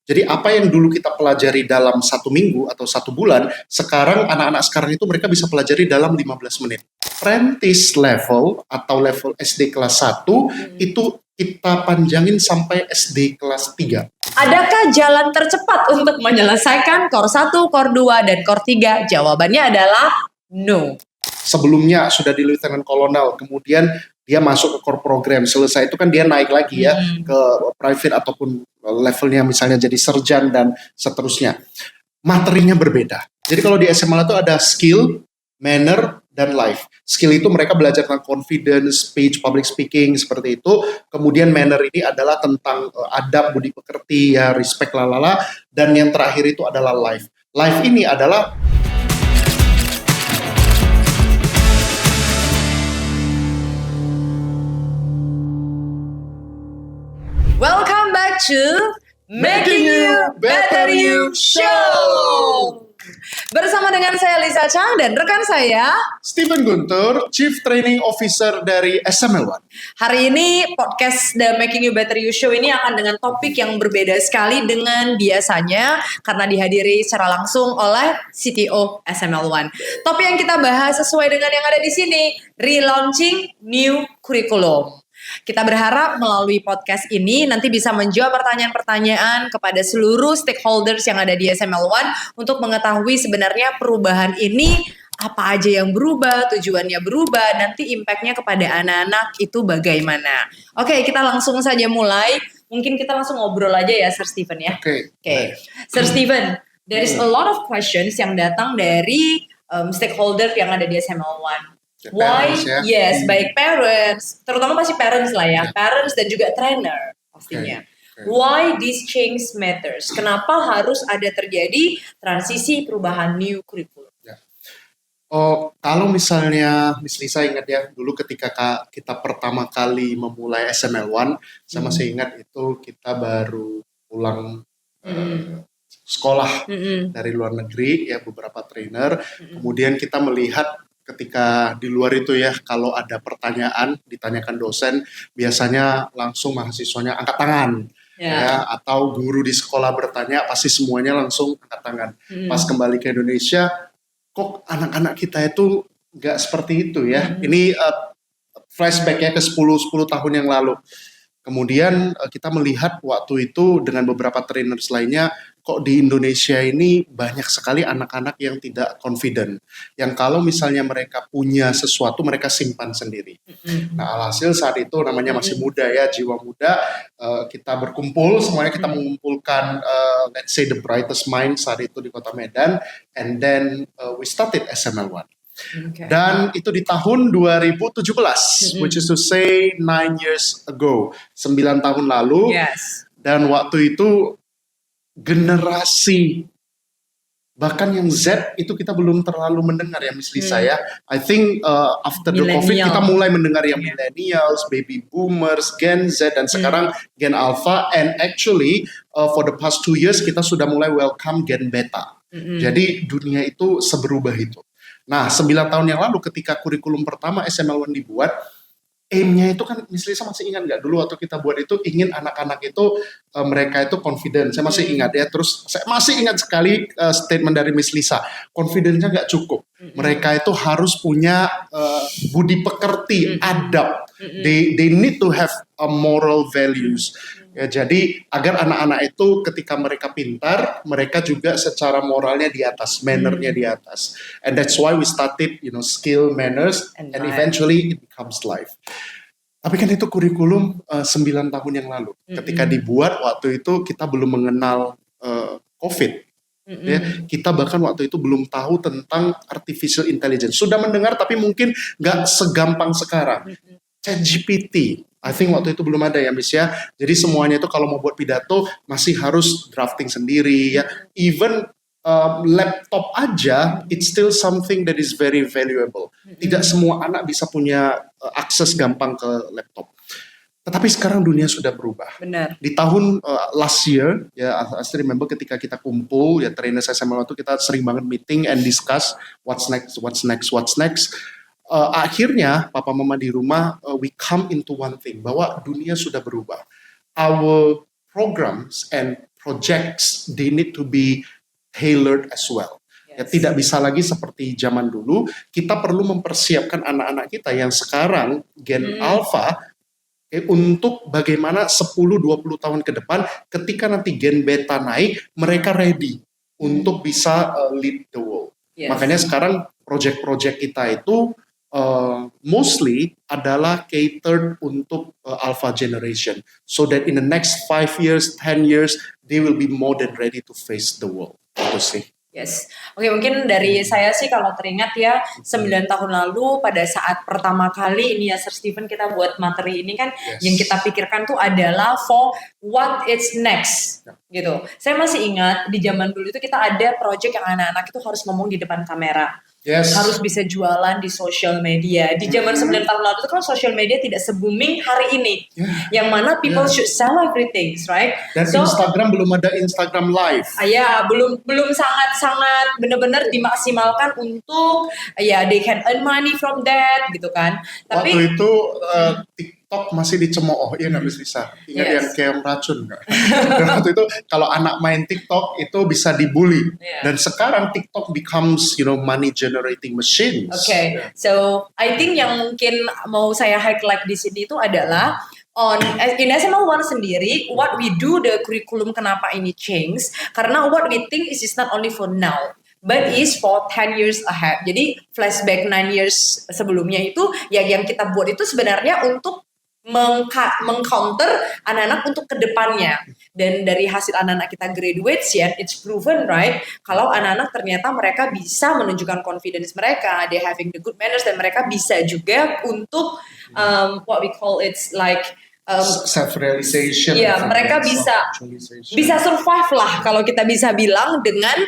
Jadi apa yang dulu kita pelajari dalam 1 minggu atau 1 bulan, sekarang anak-anak sekarang itu mereka bisa pelajari dalam 15 menit. Apprentice level atau level SD kelas 1 itu kita panjangin sampai SD kelas 3. Adakah jalan tercepat untuk menyelesaikan Core 1, Core 2, dan Core 3? Jawabannya adalah no. Sebelumnya sudah di Lieutenant Colonel, kemudian dia masuk ke core program, selesai itu kan dia naik lagi ya ke private ataupun levelnya misalnya jadi serjan dan seterusnya. Materinya berbeda. Jadi kalau di SML itu ada skill, manner, dan life. Skill itu mereka belajar tentang confidence, speech, public speaking, seperti itu. Kemudian manner ini adalah tentang adab, budi pekerti, ya, respect, lalala. Dan yang terakhir itu adalah life. Life ini adalah Welcome back to Making You Better You Show. Bersama dengan saya Lisa Chang dan rekan saya Steven Guntur, Chief Training Officer dari SML1. Hari ini podcast The Making You Better You Show ini akan dengan topik yang berbeda sekali dengan biasanya karena dihadiri secara langsung oleh CTO SML1. Topik yang kita bahas sesuai dengan yang ada di sini, relaunching new curriculum. Kita berharap melalui podcast ini nanti bisa menjawab pertanyaan-pertanyaan kepada seluruh stakeholders yang ada di SML1 untuk mengetahui sebenarnya perubahan ini apa aja yang berubah, tujuannya berubah, nanti impactnya kepada anak-anak itu bagaimana. Oke, kita langsung saja mulai. Mungkin kita langsung ngobrol aja ya, Sir Steven ya. Oke. Sir Steven, there is a lot of questions yang datang dari stakeholder yang ada di SML1. Why? Parents, ya? Yes, baik parents, terutama pasti parents lah ya, parents dan juga trainer pastinya. Okay. Why this change matters? Kenapa harus ada terjadi transisi perubahan new curriculum? Kalau misalnya Miss Lisa ingat ya, dulu ketika kita pertama kali memulai SML1, saya masih ingat itu kita baru pulang sekolah dari luar negeri ya, beberapa trainer. Kemudian kita melihat ketika di luar itu ya, kalau ada pertanyaan ditanyakan dosen, biasanya langsung mahasiswanya angkat tangan. Ya, atau guru di sekolah bertanya, pasti semuanya langsung angkat tangan. Pas kembali ke Indonesia, kok anak-anak kita itu nggak seperti itu ya. Ini flashback ya ke 10 tahun yang lalu. Kemudian kita melihat waktu itu dengan beberapa trainers lainnya, kok di Indonesia ini banyak sekali anak-anak yang tidak confident. Yang kalau misalnya mereka punya sesuatu, mereka simpan sendiri. Nah, alhasil saat itu namanya masih muda ya, jiwa muda, kita berkumpul, semuanya kita mengumpulkan, let's say the brightest mind saat itu di Kota Medan, and then we started SML1. Okay. Dan itu di tahun 2017, which is to say 9 years ago, 9 tahun lalu. Yes. Dan waktu itu generasi bahkan yang Z itu kita belum terlalu mendengar ya, Miss Lisa ya. I think after the COVID kita mulai mendengar yang millennials, baby boomers, Gen Z, dan sekarang Gen Alpha. And actually for the past 2 years kita sudah mulai welcome Gen Beta. Jadi dunia itu seberubah itu. Nah, 9 tahun yang lalu ketika kurikulum pertama SML1 dibuat, aim-nya itu kan, Miss Lisa masih ingat nggak? Dulu waktu kita buat itu ingin anak-anak itu, mereka itu confident. Saya masih ingat ya, terus saya masih ingat sekali statement dari Miss Lisa, confidence-nya nggak cukup. Mereka itu harus punya budi pekerti, adab. They need to have a moral values. Ya, jadi agar anak-anak itu ketika mereka pintar, mereka juga secara moralnya di atas, mannernya di atas. And that's why we started, skill, manners, and eventually it becomes life. Tapi kan itu kurikulum 9 tahun yang lalu. Ketika dibuat waktu itu kita belum mengenal COVID. Ya, kita bahkan waktu itu belum tahu tentang artificial intelligence. Sudah mendengar tapi mungkin nggak segampang sekarang. ChatGPT, I think waktu itu belum ada ya, Miss ya. Jadi semuanya itu kalau mau buat pidato masih harus drafting sendiri ya. Even laptop aja, it's still something that is very valuable. Tidak semua anak bisa punya akses gampang ke laptop. Tetapi sekarang dunia sudah berubah. Benar. Di tahun last year, ya, I still remember ketika kita kumpul, ya trainer saya sama waktu kita sering banget meeting and discuss what's next. Akhirnya papa mama di rumah we come into one thing, bahwa dunia sudah berubah. Our programs and projects they need to be tailored as well. Ya, tidak bisa lagi seperti zaman dulu. Kita perlu mempersiapkan anak-anak kita yang sekarang Gen Alpha untuk bagaimana 10-20 tahun ke depan ketika nanti Gen Beta naik, mereka ready untuk bisa lead the world. Makanya sekarang project-project kita itu mostly adalah catered untuk Alpha generation, so that in the next 5 years, 10 years, they will be more than ready to face the world. Itu sih. Yes. Oke, mungkin dari saya sih kalau teringat ya 9 tahun lalu pada saat pertama kali ini ya Sir Stephen kita buat materi ini kan yang kita pikirkan tuh adalah for what is next gitu. Saya masih ingat di zaman dulu itu kita ada project yang anak-anak itu harus ngomong di depan kamera. Harus bisa jualan di social media. Di zaman 9 tahun lalu itu kan social media tidak se-booming hari ini. Yang mana people should sell everything, right? Dan Instagram belum ada Instagram Live. Ya, belum sangat benar-benar dimaksimalkan untuk they can earn money from that gitu kan. Tapi waktu itu TikTok masih dicemooh, ya nggak Miss Lisa? Ingat yang kayak racun nggak? Dan waktu itu kalau anak main TikTok itu bisa dibully. Dan sekarang TikTok becomes money generating machines. So I think yang mungkin mau saya highlight di sini itu adalah in SML1 sendiri, what we do the curriculum kenapa ini change? Karena what we think is not only for now, but is for 10 years ahead. Jadi flashback 9 years sebelumnya itu yang kita buat itu sebenarnya untuk mengcounter anak-anak untuk kedepannya. Dan dari hasil anak-anak kita graduate it's proven right kalau anak-anak ternyata mereka bisa menunjukkan confidence mereka, they having the good manners, dan mereka bisa juga untuk what we call it's like self-realization. Mereka bisa survive lah kalau kita bisa bilang dengan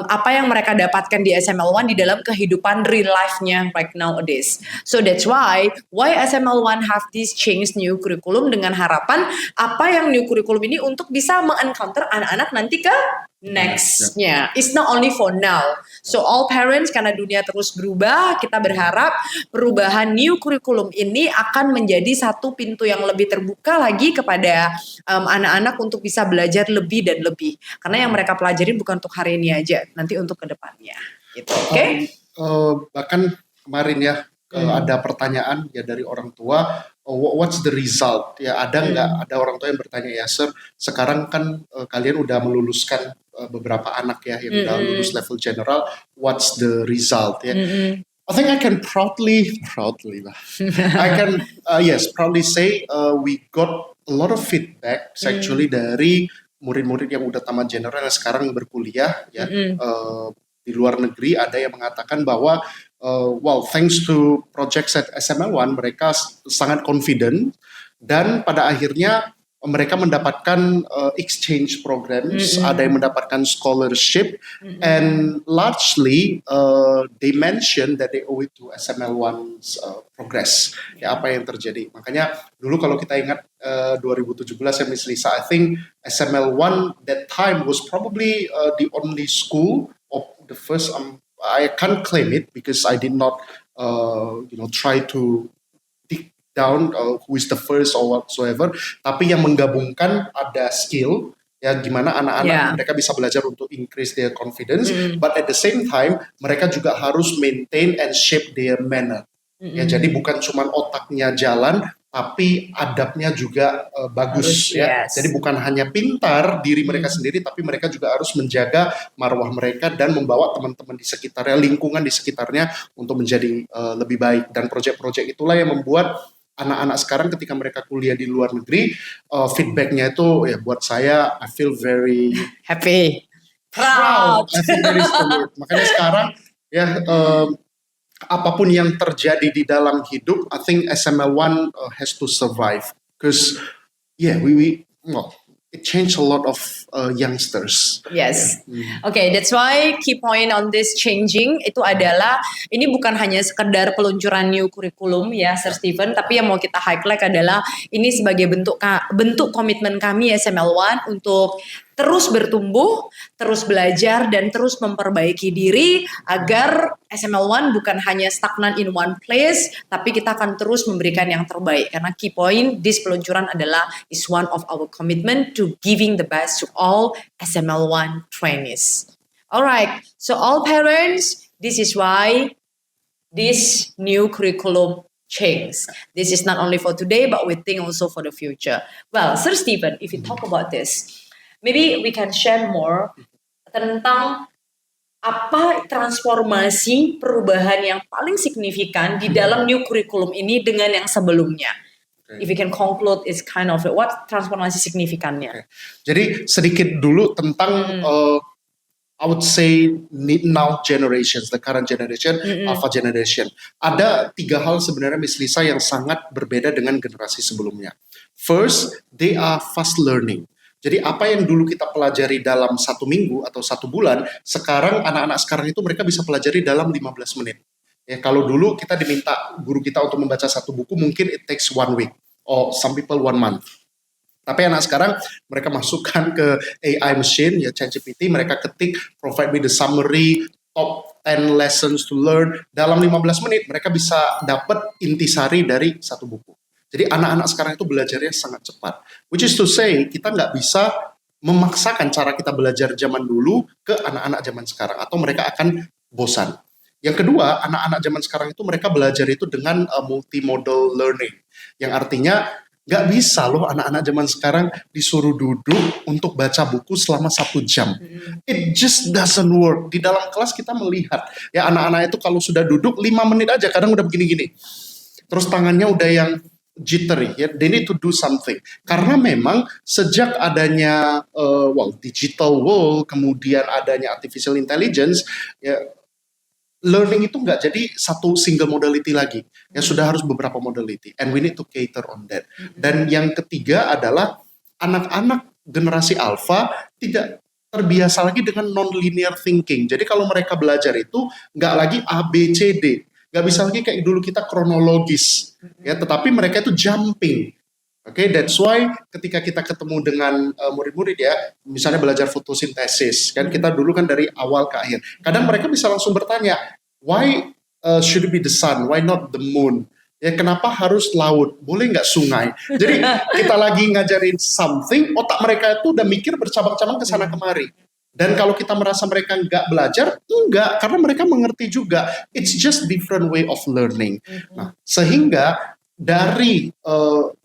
apa yang mereka dapatkan di SML1 di dalam kehidupan real life-nya like nowadays. So that's why SML1 have this change new curriculum dengan harapan apa yang new curriculum ini untuk bisa me-encounter anak-anak nanti ke next-nya. It's not only for now. So all parents, karena dunia terus berubah, kita berharap perubahan new curriculum ini akan menjadi satu pintu yang lebih terbuka lagi kepada anak-anak untuk bisa belajar lebih dan lebih. Karena yang mereka pelajari bukan untuk hari ini aja, nanti untuk kedepannya. Gitu. Oke? Bahkan kemarin ya ada pertanyaan ya dari orang tua, what's the result? Ya ada orang tua yang bertanya, ya Sir, sekarang kan kalian udah meluluskan beberapa anak ya yang udah lulus level general, what's the result ya? I think I can proudly I can proudly say we got a lot of feedback actually dari murid-murid yang udah tamat general yang sekarang berkuliah ya di luar negeri. Ada yang mengatakan bahwa thanks to projects at SML1 mereka sangat confident, dan pada akhirnya mereka mendapatkan exchange programs, ada yang mendapatkan scholarship, and largely they mention that they owe it to SML1's progress. Ya, apa yang terjadi. Makanya dulu kalau kita ingat 2017 ya Miss Lisa, I think SML1 that time was probably the only school of the first. I can't claim it because I did not try to down who is the first or whatsoever, tapi yang menggabungkan ada skill ya, gimana anak-anak mereka bisa belajar untuk increase their confidence, but at the same time mereka juga harus maintain and shape their manner. Ya, jadi bukan cuma otaknya jalan, tapi adabnya juga bagus ya. Jadi bukan hanya pintar diri mereka sendiri, tapi mereka juga harus menjaga marwah mereka dan membawa teman-teman di sekitarnya, lingkungan di sekitarnya untuk menjadi lebih baik. Dan proyek-proyek itulah yang membuat anak-anak sekarang ketika mereka kuliah di luar negeri, feedbacknya itu ya buat saya, I feel very happy, proud. I feel very proud. Makanya sekarang ya apapun yang terjadi di dalam hidup, I think SML1 has to survive, because it changed a lot of youngsters. Yes. Okay, that's why key point on this changing itu adalah ini bukan hanya sekedar peluncuran new curriculum ya Sir Stephen, tapi yang mau kita highlight adalah ini sebagai bentuk komitmen kami SML1 untuk terus bertumbuh, terus belajar, dan terus memperbaiki diri agar SML1 bukan hanya stagnan in one place, tapi kita akan terus memberikan yang terbaik. Karena key point this peluncuran adalah is one of our commitment to giving the best to all SML1 trainees. Alright, so all parents, this is why this new curriculum change. This is not only for today, but we think also for the future. Well, Sir Stephen, if you talk about this, maybe we can share more tentang apa transformasi perubahan yang paling signifikan di dalam new curriculum ini dengan yang sebelumnya. If you can conclude is kind of what transformasi signifikannya. Jadi sedikit dulu tentang I would say now generations, the current generation, alpha generation. Ada 3 hal sebenarnya Miss Lisa yang sangat berbeda dengan generasi sebelumnya. First, they are fast learning. Jadi apa yang dulu kita pelajari dalam 1 minggu atau 1 bulan, sekarang anak-anak sekarang itu mereka bisa pelajari dalam 15 menit. Ya, kalau dulu kita diminta guru kita untuk membaca 1 buku, mungkin it takes 1 week, or some people 1 month. Tapi anak sekarang mereka masukkan ke AI machine, ya ChatGPT, mereka ketik, provide me the summary, top 10 lessons to learn. Dalam 15 menit mereka bisa dapat intisari dari 1 buku. Jadi anak-anak sekarang itu belajarnya sangat cepat. Which is to say, kita nggak bisa memaksakan cara kita belajar zaman dulu ke anak-anak zaman sekarang. Atau mereka akan bosan. Yang kedua, anak-anak zaman sekarang itu mereka belajar itu dengan multimodal learning. Yang artinya, nggak bisa loh anak-anak zaman sekarang disuruh duduk untuk baca buku selama 1 jam. It just doesn't work. Di dalam kelas kita melihat, ya anak-anak itu kalau sudah duduk 5 menit aja, kadang udah begini-gini. Terus tangannya udah yang jittery, ya, they need to do something. Karena memang sejak adanya digital world, kemudian adanya artificial intelligence, ya, learning itu nggak jadi satu single modality lagi, ya sudah harus beberapa modality, and we need to cater on that. Dan yang ketiga adalah anak-anak generasi alpha tidak terbiasa lagi dengan non-linear thinking. Jadi kalau mereka belajar itu nggak lagi A, B, C, D. Nggak bisa lagi kayak dulu kita kronologis. Ya, tetapi mereka itu jumping. Oke, that's why ketika kita ketemu dengan murid-murid ya, misalnya belajar fotosintesis, kan kita dulu kan dari awal ke akhir. Kadang mereka bisa langsung bertanya, why should it be the sun? Why not the moon? Ya, kenapa harus laut? Boleh nggak sungai? Jadi kita lagi ngajarin something, otak mereka itu udah mikir bercabang-cabang ke sana kemari. Dan kalau kita merasa mereka nggak belajar, enggak, karena mereka mengerti juga. It's just different way of learning. Nah, sehingga dari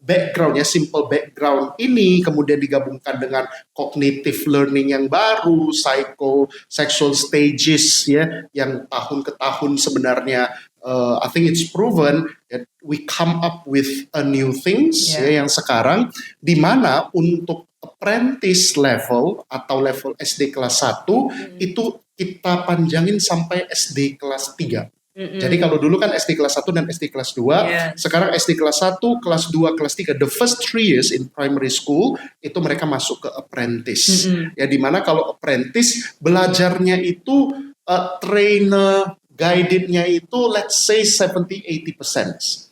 background ya, simple background ini kemudian digabungkan dengan cognitive learning yang baru, psychosexual stages ya, yang tahun ke tahun sebenarnya I think it's proven that we come up with a new things ya, yang sekarang di mana untuk apprentice level atau level SD kelas 1 itu kita panjangin sampai SD kelas 3. Jadi kalau dulu kan SD kelas 1 dan SD kelas 2, sekarang SD kelas 1, kelas 2, kelas 3, the first 3 years in primary school, itu mereka masuk ke apprentice. Ya, dimana kalau apprentice, belajarnya itu trainer, guided-nya itu let's say 70-80%.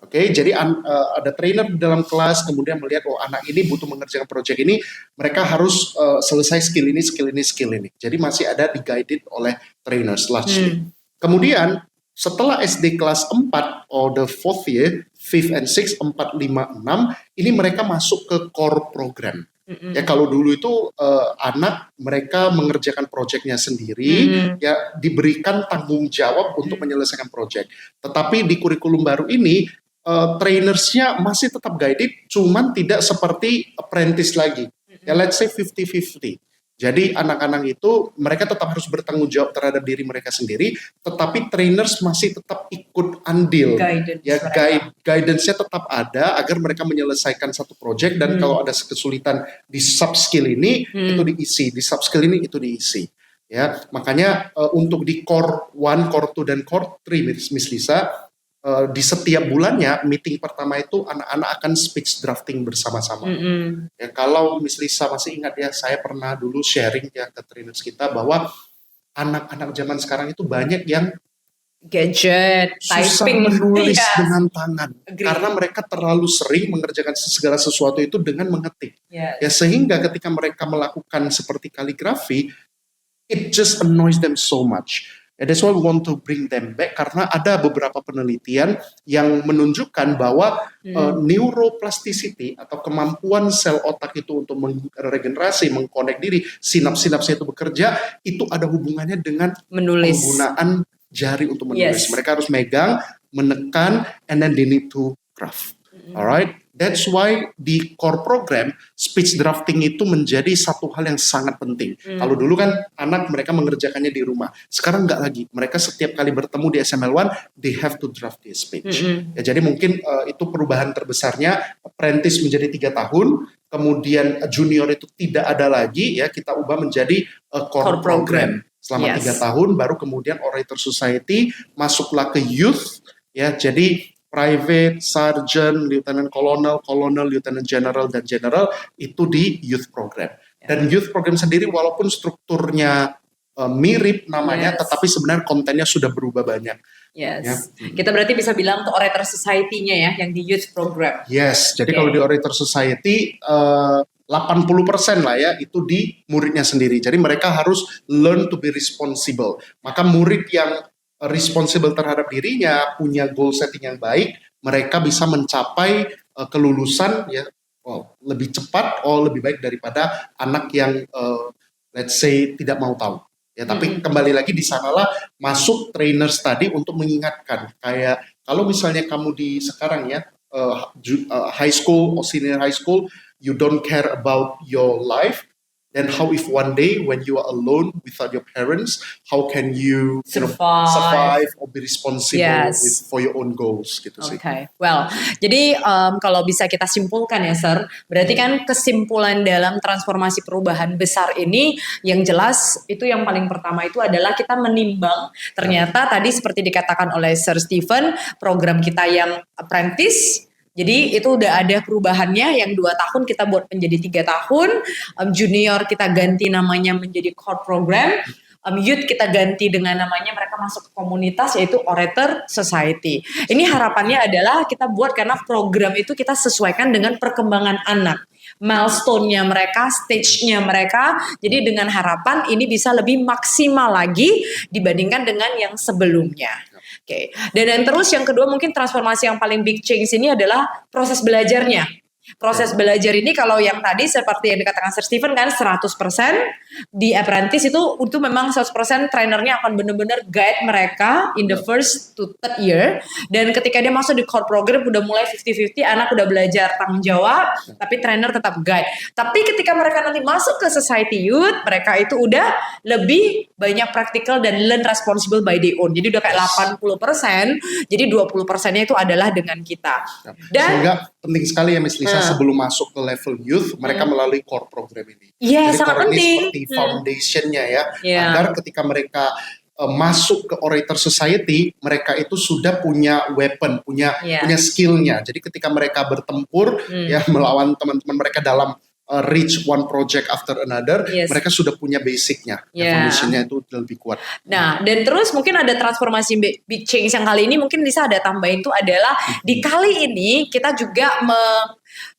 Oke, jadi ada trainer di dalam kelas, kemudian melihat, oh anak ini butuh mengerjakan project ini, mereka harus selesai skill ini, skill ini, skill ini. Jadi masih ada di-guided oleh trainers largely. Kemudian setelah SD kelas 4 or the 4th year, 5th and 6th, 4, 5, 6, ini mereka masuk ke core program. Ya kalau dulu itu anak mereka mengerjakan proyeknya sendiri, ya diberikan tanggung jawab untuk menyelesaikan proyek. Tetapi di kurikulum baru ini trainersnya masih tetap guided, cuman tidak seperti apprentice lagi. Ya let's say 50-50. Jadi anak-anak itu mereka tetap harus bertanggung jawab terhadap diri mereka sendiri, tetapi trainers masih tetap ikut andil. Guidance-nya tetap ada agar mereka menyelesaikan satu project, dan kalau ada kesulitan di sub skill ini itu diisi, di sub skill ini itu diisi. Ya, makanya untuk di core 1, core 2 dan core 3 Miss Lisa, di setiap bulannya meeting pertama itu anak-anak akan speech drafting bersama-sama. Ya, kalau Miss Lisa masih ingat ya, saya pernah dulu sharing ya ke trainers kita bahwa anak-anak zaman sekarang itu banyak yang gadget, susah typing, menulis yes. dengan tangan. Agree. Karena mereka terlalu sering mengerjakan segala sesuatu itu dengan mengetik. Yes. Ya, sehingga ketika mereka melakukan seperti kaligrafi, it just annoys them so much. That's why we want to bring them back, karena ada beberapa penelitian yang menunjukkan bahwa neuroplasticity atau kemampuan sel otak itu untuk meregenerasi, mengkonek diri, sinaps-sinapsnya itu bekerja, itu ada hubungannya dengan menulis, penggunaan jari untuk menulis. Yes. Mereka harus megang, menekan, and then they need to draft. Alright, that's why di core program speech drafting itu menjadi satu hal yang sangat penting. Kalau dulu kan anak mereka mengerjakannya di rumah, sekarang nggak lagi. Mereka setiap kali bertemu di SML1, they have to draft their speech. Ya, jadi mungkin itu perubahan terbesarnya. Apprentice menjadi 3 tahun, kemudian junior itu tidak ada lagi. Ya, kita ubah menjadi core program selama 3 tahun, baru kemudian Orator Society masuklah ke youth. Ya, jadi private, sergeant, lieutenant colonel, lieutenant general, dan general itu di youth program. Dan youth program sendiri walaupun strukturnya mirip namanya, tetapi sebenarnya kontennya sudah berubah banyak. Yes. Ya. Kita berarti bisa bilang ke Orator Society-nya ya, yang di youth program. Yes, jadi kalau di Orator Society 80% lah ya itu di muridnya sendiri. Jadi mereka harus learn to be responsible. Maka murid yang responsible terhadap dirinya, punya goal setting yang baik, mereka bisa mencapai kelulusan ya lebih cepat, lebih baik daripada anak yang let's say tidak mau tahu. Ya, tapi kembali lagi di sanalah masuk trainers tadi untuk mengingatkan. Kayak kalau misalnya kamu di sekarang ya high school or senior high school, you don't care about your life. Then how if one day when you are alone without your parents, how can you survive or be responsible for your own goals gitu sih. Okay, well, jadi kalau bisa kita simpulkan ya Sir, berarti kan kesimpulan dalam transformasi perubahan besar ini yang jelas itu yang paling pertama itu adalah kita menimbang ternyata tadi seperti dikatakan oleh Sir Stephen, program kita yang apprentice, jadi itu udah ada perubahannya, yang 2 tahun kita buat menjadi 3 tahun, junior kita ganti namanya menjadi core program, youth kita ganti dengan namanya mereka masuk ke komunitas yaitu Orator Society. Ini harapannya adalah kita buat karena program itu kita sesuaikan dengan perkembangan anak, milestone-nya mereka, stage-nya mereka, jadi dengan harapan ini bisa lebih maksimal lagi dibandingkan dengan yang sebelumnya. Oke. Dan terus yang kedua mungkin transformasi yang paling big change ini adalah proses belajarnya. Proses belajar ini kalau yang tadi seperti yang dikatakan Sir Stephen kan 100% di apprentice itu memang 100% trainernya akan benar-benar guide mereka in the first to third year, dan ketika dia masuk di core program udah mulai 50-50, anak udah belajar tanggung jawab tapi trainer tetap guide. Tapi ketika mereka nanti masuk ke society youth, mereka itu udah lebih banyak practical dan learn responsible by their own. Jadi udah kayak 80%, jadi 20%-nya itu adalah dengan kita. Dan sehingga penting sekali ya Miss Lisa sebelum masuk ke level youth, mereka melalui core program ini. Iya, jadi sangat core penting. Ini seperti foundation-nya ya, agar ketika mereka masuk ke Orator Society, mereka itu sudah punya weapon, punya skill-nya. Jadi ketika mereka bertempur ya melawan teman-teman mereka dalam reach one project after another, mereka sudah punya basicnya, foundationnya itu lebih kuat. Nah, dan terus mungkin ada transformasi big change yang kali ini mungkin bisa ada tambahin itu adalah di kali ini kita juga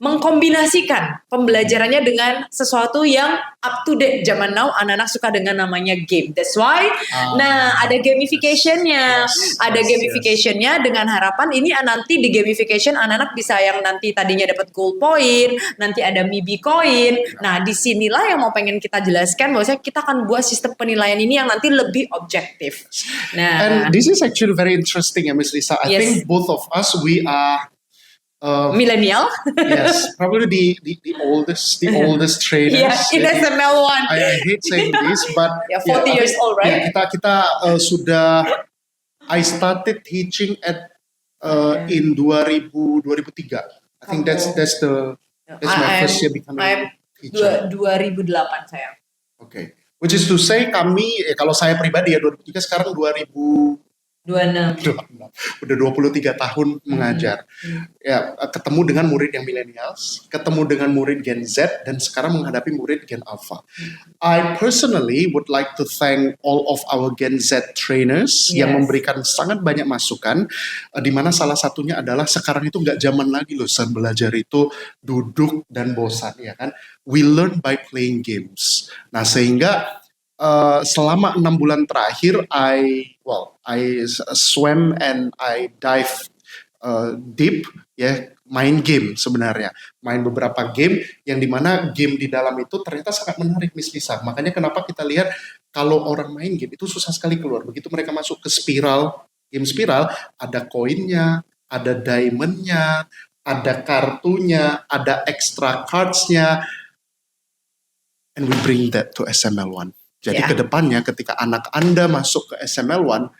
mengkombinasikan pembelajarannya dengan sesuatu yang up to date zaman now. Anak-anak suka dengan namanya game. That's why ada gamification-nya. Gamification-nya dengan harapan ini nanti di gamification anak-anak bisa yang nanti tadinya dapat gold point, nanti ada MIBI coin. Nah, disinilah yang mau pengen kita jelaskan bahwasanya kita akan buat sistem penilaian ini yang nanti lebih objektif. Nah, and this is actually very interesting ya Miss Lisa. I think both of us we are millennial. Yes, probably the oldest trainers. Yes, in SML1. I hate saying this, but 40 years old, right? Kita sudah. I started teaching at in 2003. I think that's my first year becoming teacher. 2008 saya. Okay, which is to say kami kalau saya pribadi ya 2003, sekarang 2000 26. Udah 23 tahun mengajar. Ya, ketemu dengan murid yang millennials, ketemu dengan murid Gen Z, dan sekarang menghadapi murid Gen Alpha. I personally would like to thank all of our Gen Z trainers yang memberikan sangat banyak masukan, di mana salah satunya adalah sekarang itu nggak zaman lagi loh belajar itu duduk dan bosan, ya kan? We learn by playing games. Nah, sehingga selama 6 bulan terakhir, I swam and I dive deep, ya, main game sebenarnya, main beberapa game yang dimana game di dalam itu ternyata sangat menarik, Miss Lisa. Makanya kenapa kita lihat kalau orang main game itu susah sekali keluar. Begitu mereka masuk ke game spiral, ada koinnya, ada diamondnya, ada kartunya, ada extra cards-nya, and we bring that to SML1. Jadi kedepannya ketika anak Anda masuk ke SML1,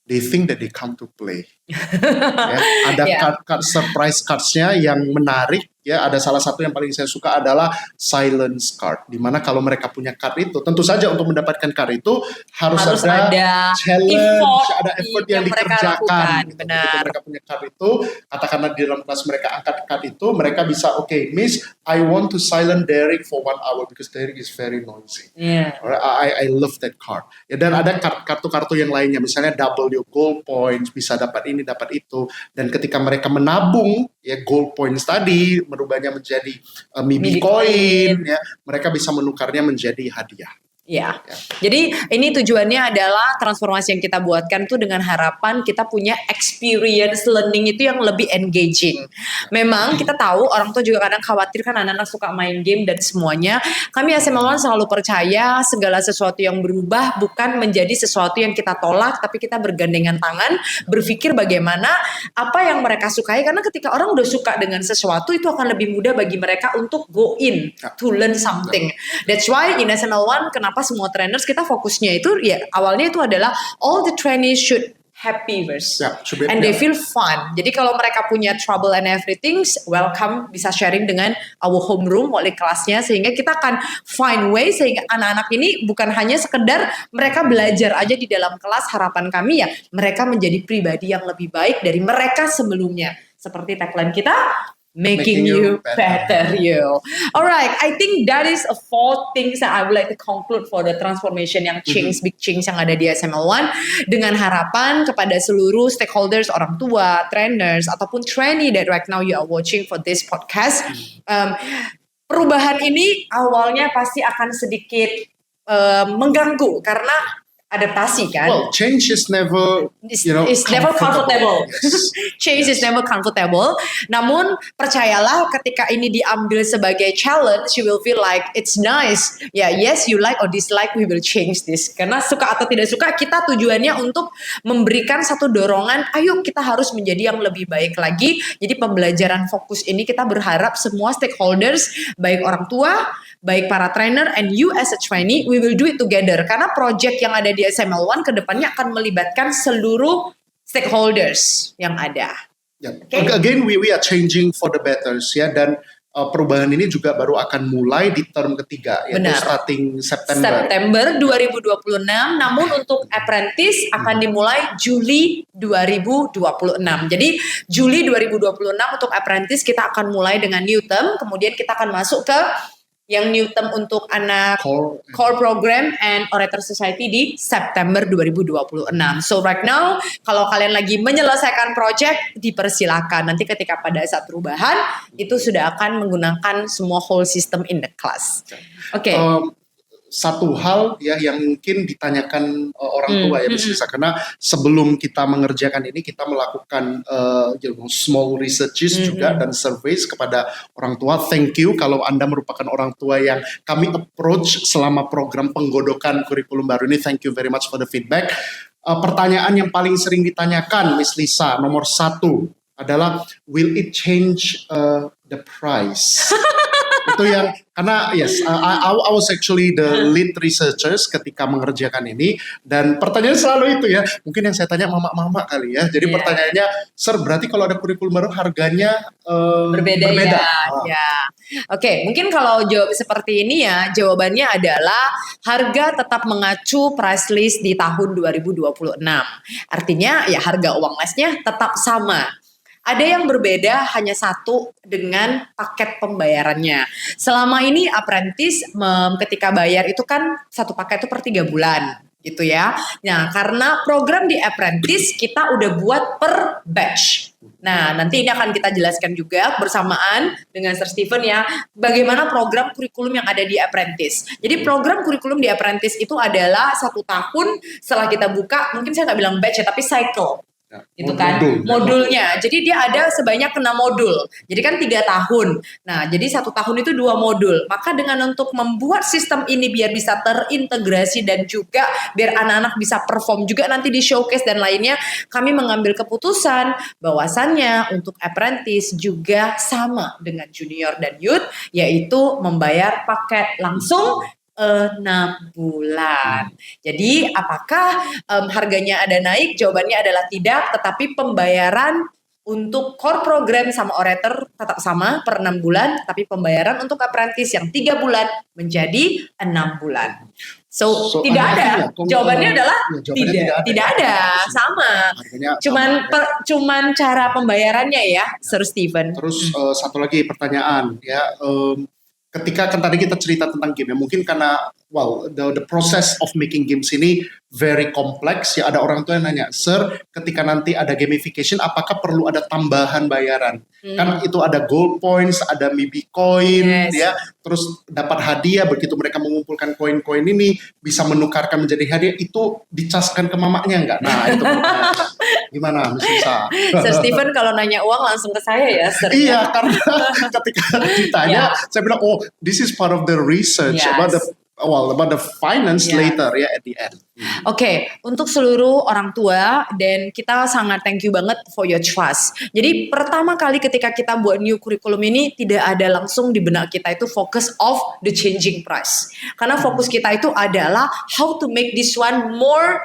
they think that they come to play. Ya, ada card surprise cards-nya yang menarik. Ya, ada salah satu yang paling saya suka adalah silence card. Dimana kalau mereka punya card itu, tentu saja untuk mendapatkan card itu harus ada challenge, ada effort yang dikerjakan. Gitu. Begitu mereka punya card itu, katakanlah di dalam kelas mereka angkat card itu, mereka bisa, okay, Miss, I want to silence Derek for 1 hour because Derek is very noisy. I love that card. Ya, dan ada kartu-kartu yang lainnya, misalnya double your gold points, bisa dapat ini, dapat itu. Dan ketika mereka menabung, ya, gold points tadi merubahnya menjadi MIBI coin, ya, mereka bisa menukarnya menjadi hadiah. Ya. Jadi ini tujuannya adalah transformasi yang kita buatkan tuh dengan harapan kita punya experience learning itu yang lebih engaging. Memang kita tahu orang tua juga kadang khawatir kan anak-anak suka main game dan semuanya. Kami SML1 selalu percaya segala sesuatu yang berubah bukan menjadi sesuatu yang kita tolak, tapi kita bergandengan tangan berpikir bagaimana apa yang mereka sukai, karena ketika orang udah suka dengan sesuatu itu akan lebih mudah bagi mereka untuk go in to learn something. That's why in SML1 kenapa semua trainers kita fokusnya itu ya awalnya itu adalah all the trainees should happy first and they feel fun. Jadi kalau mereka punya trouble and everything, welcome, bisa sharing dengan our homeroom wali kelasnya, sehingga kita akan find way sehingga anak-anak ini bukan hanya sekedar mereka belajar aja di dalam kelas. Harapan kami ya mereka menjadi pribadi yang lebih baik dari mereka sebelumnya. Seperti tagline kita, Making you better, you. Alright, I think that is 4 things that I would like to conclude for the transformation yang big change yang ada di SML1, dengan harapan kepada seluruh stakeholders, orang tua, trainers, ataupun trainee that right now you are watching for this podcast. Perubahan ini awalnya pasti akan sedikit mengganggu karena adaptasi kan. Well, change is never, it's never comfortable. Yes. Change is never comfortable. Namun percayalah ketika ini diambil sebagai challenge, you will feel like it's nice. Yeah, yes, you like or dislike, we will change this. Karena suka atau tidak suka, kita tujuannya untuk memberikan satu dorongan. Ayo kita harus menjadi yang lebih baik lagi. Jadi pembelajaran fokus ini kita berharap semua stakeholders, baik orang tua, baik para trainer, and you as a trainee, we will do it together. Karena project yang ada di SML1 kedepannya akan melibatkan seluruh stakeholders yang ada. Okay. Again, we are changing for the better, ya, dan perubahan ini juga baru akan mulai di term ketiga, yaitu starting September 2026. Namun untuk apprentice akan dimulai Juli 2026. Jadi Juli 2026 untuk apprentice kita akan mulai dengan new term, kemudian kita akan masuk ke yang new term untuk anak core program and Orator Society di September 2026. So right now, kalau kalian lagi menyelesaikan project, dipersilakan. Nanti ketika pada saat perubahan, itu sudah akan menggunakan semua whole system in the class. Oke. Satu hal ya yang mungkin ditanyakan orang tua ya Miss Lisa, karena sebelum kita mengerjakan ini kita melakukan small researches juga dan surveys kepada orang tua. Thank you kalau Anda merupakan orang tua yang kami approach selama program penggodokan kurikulum baru ini. Thank you very much for the feedback. Pertanyaan yang paling sering ditanyakan Miss Lisa, nomor 1 adalah will it change the price? Itu yang karena yes, I was actually the lead researchers ketika mengerjakan ini, dan pertanyaan selalu itu ya. Mungkin yang saya tanya mama-mama kali ya. Jadi pertanyaannya, Sir, berarti kalau ada kurikulum baru harganya berbeda. Ya. Oke, mungkin kalau jawab seperti ini ya, jawabannya adalah harga tetap mengacu price list di tahun 2026. Artinya ya harga uang lesnya tetap sama. Ada yang berbeda hanya satu dengan paket pembayarannya. Selama ini apprentice ketika bayar itu kan satu paket itu per 3 bulan gitu ya. Nah, karena program di apprentice kita udah buat per batch. Nah, nanti ini akan kita jelaskan juga bersamaan dengan Sir Stephen ya, bagaimana program kurikulum yang ada di apprentice. Jadi program kurikulum di apprentice itu adalah 1 tahun setelah kita buka, mungkin saya nggak bilang batch ya, tapi cycle. Itu kan modulnya. Jadi dia ada sebanyak 6 modul. Jadi kan 3 tahun. Nah, jadi 1 tahun itu 2 modul. Maka dengan untuk membuat sistem ini biar bisa terintegrasi dan juga biar anak-anak bisa perform juga nanti di showcase dan lainnya, kami mengambil keputusan bahwasannya untuk apprentice juga sama dengan junior dan youth, yaitu membayar paket langsung 6 bulan. Jadi apakah harganya ada naik? Jawabannya adalah tidak, tetapi pembayaran untuk core program sama orator tetap sama per 6 bulan, tapi pembayaran untuk apprentice yang 3 bulan menjadi 6 bulan. So tidak ada. Jawabannya adalah tidak ada, sama. Cuman cara pembayarannya ya, Sir Stephen. Terus satu lagi pertanyaan ya. Ketika kan tadi kita cerita tentang game ya, mungkin karena the process of making games ini very complex ya, ada orang tua yang nanya, Sir, ketika nanti ada gamification apakah perlu ada tambahan bayaran? Kan itu ada gold points, ada maybe coin ya, terus dapat hadiah, begitu mereka mengumpulkan koin-koin ini bisa menukarkan menjadi hadiah, itu dicaskan ke mamanya enggak? Nah, itu gimana Miss Lisa? Sir Stephen kalau nanya uang langsung ke saya ya, Sir. Iya, karena ketika ditanya saya bilang, oh, this is part of the research about the finance later ya at the end. Oke, untuk seluruh orang tua dan kita sangat thank you banget for your trust. Jadi pertama kali ketika kita buat new curriculum ini tidak ada langsung di benak kita itu focus of the changing price. Karena fokus kita itu adalah how to make this one more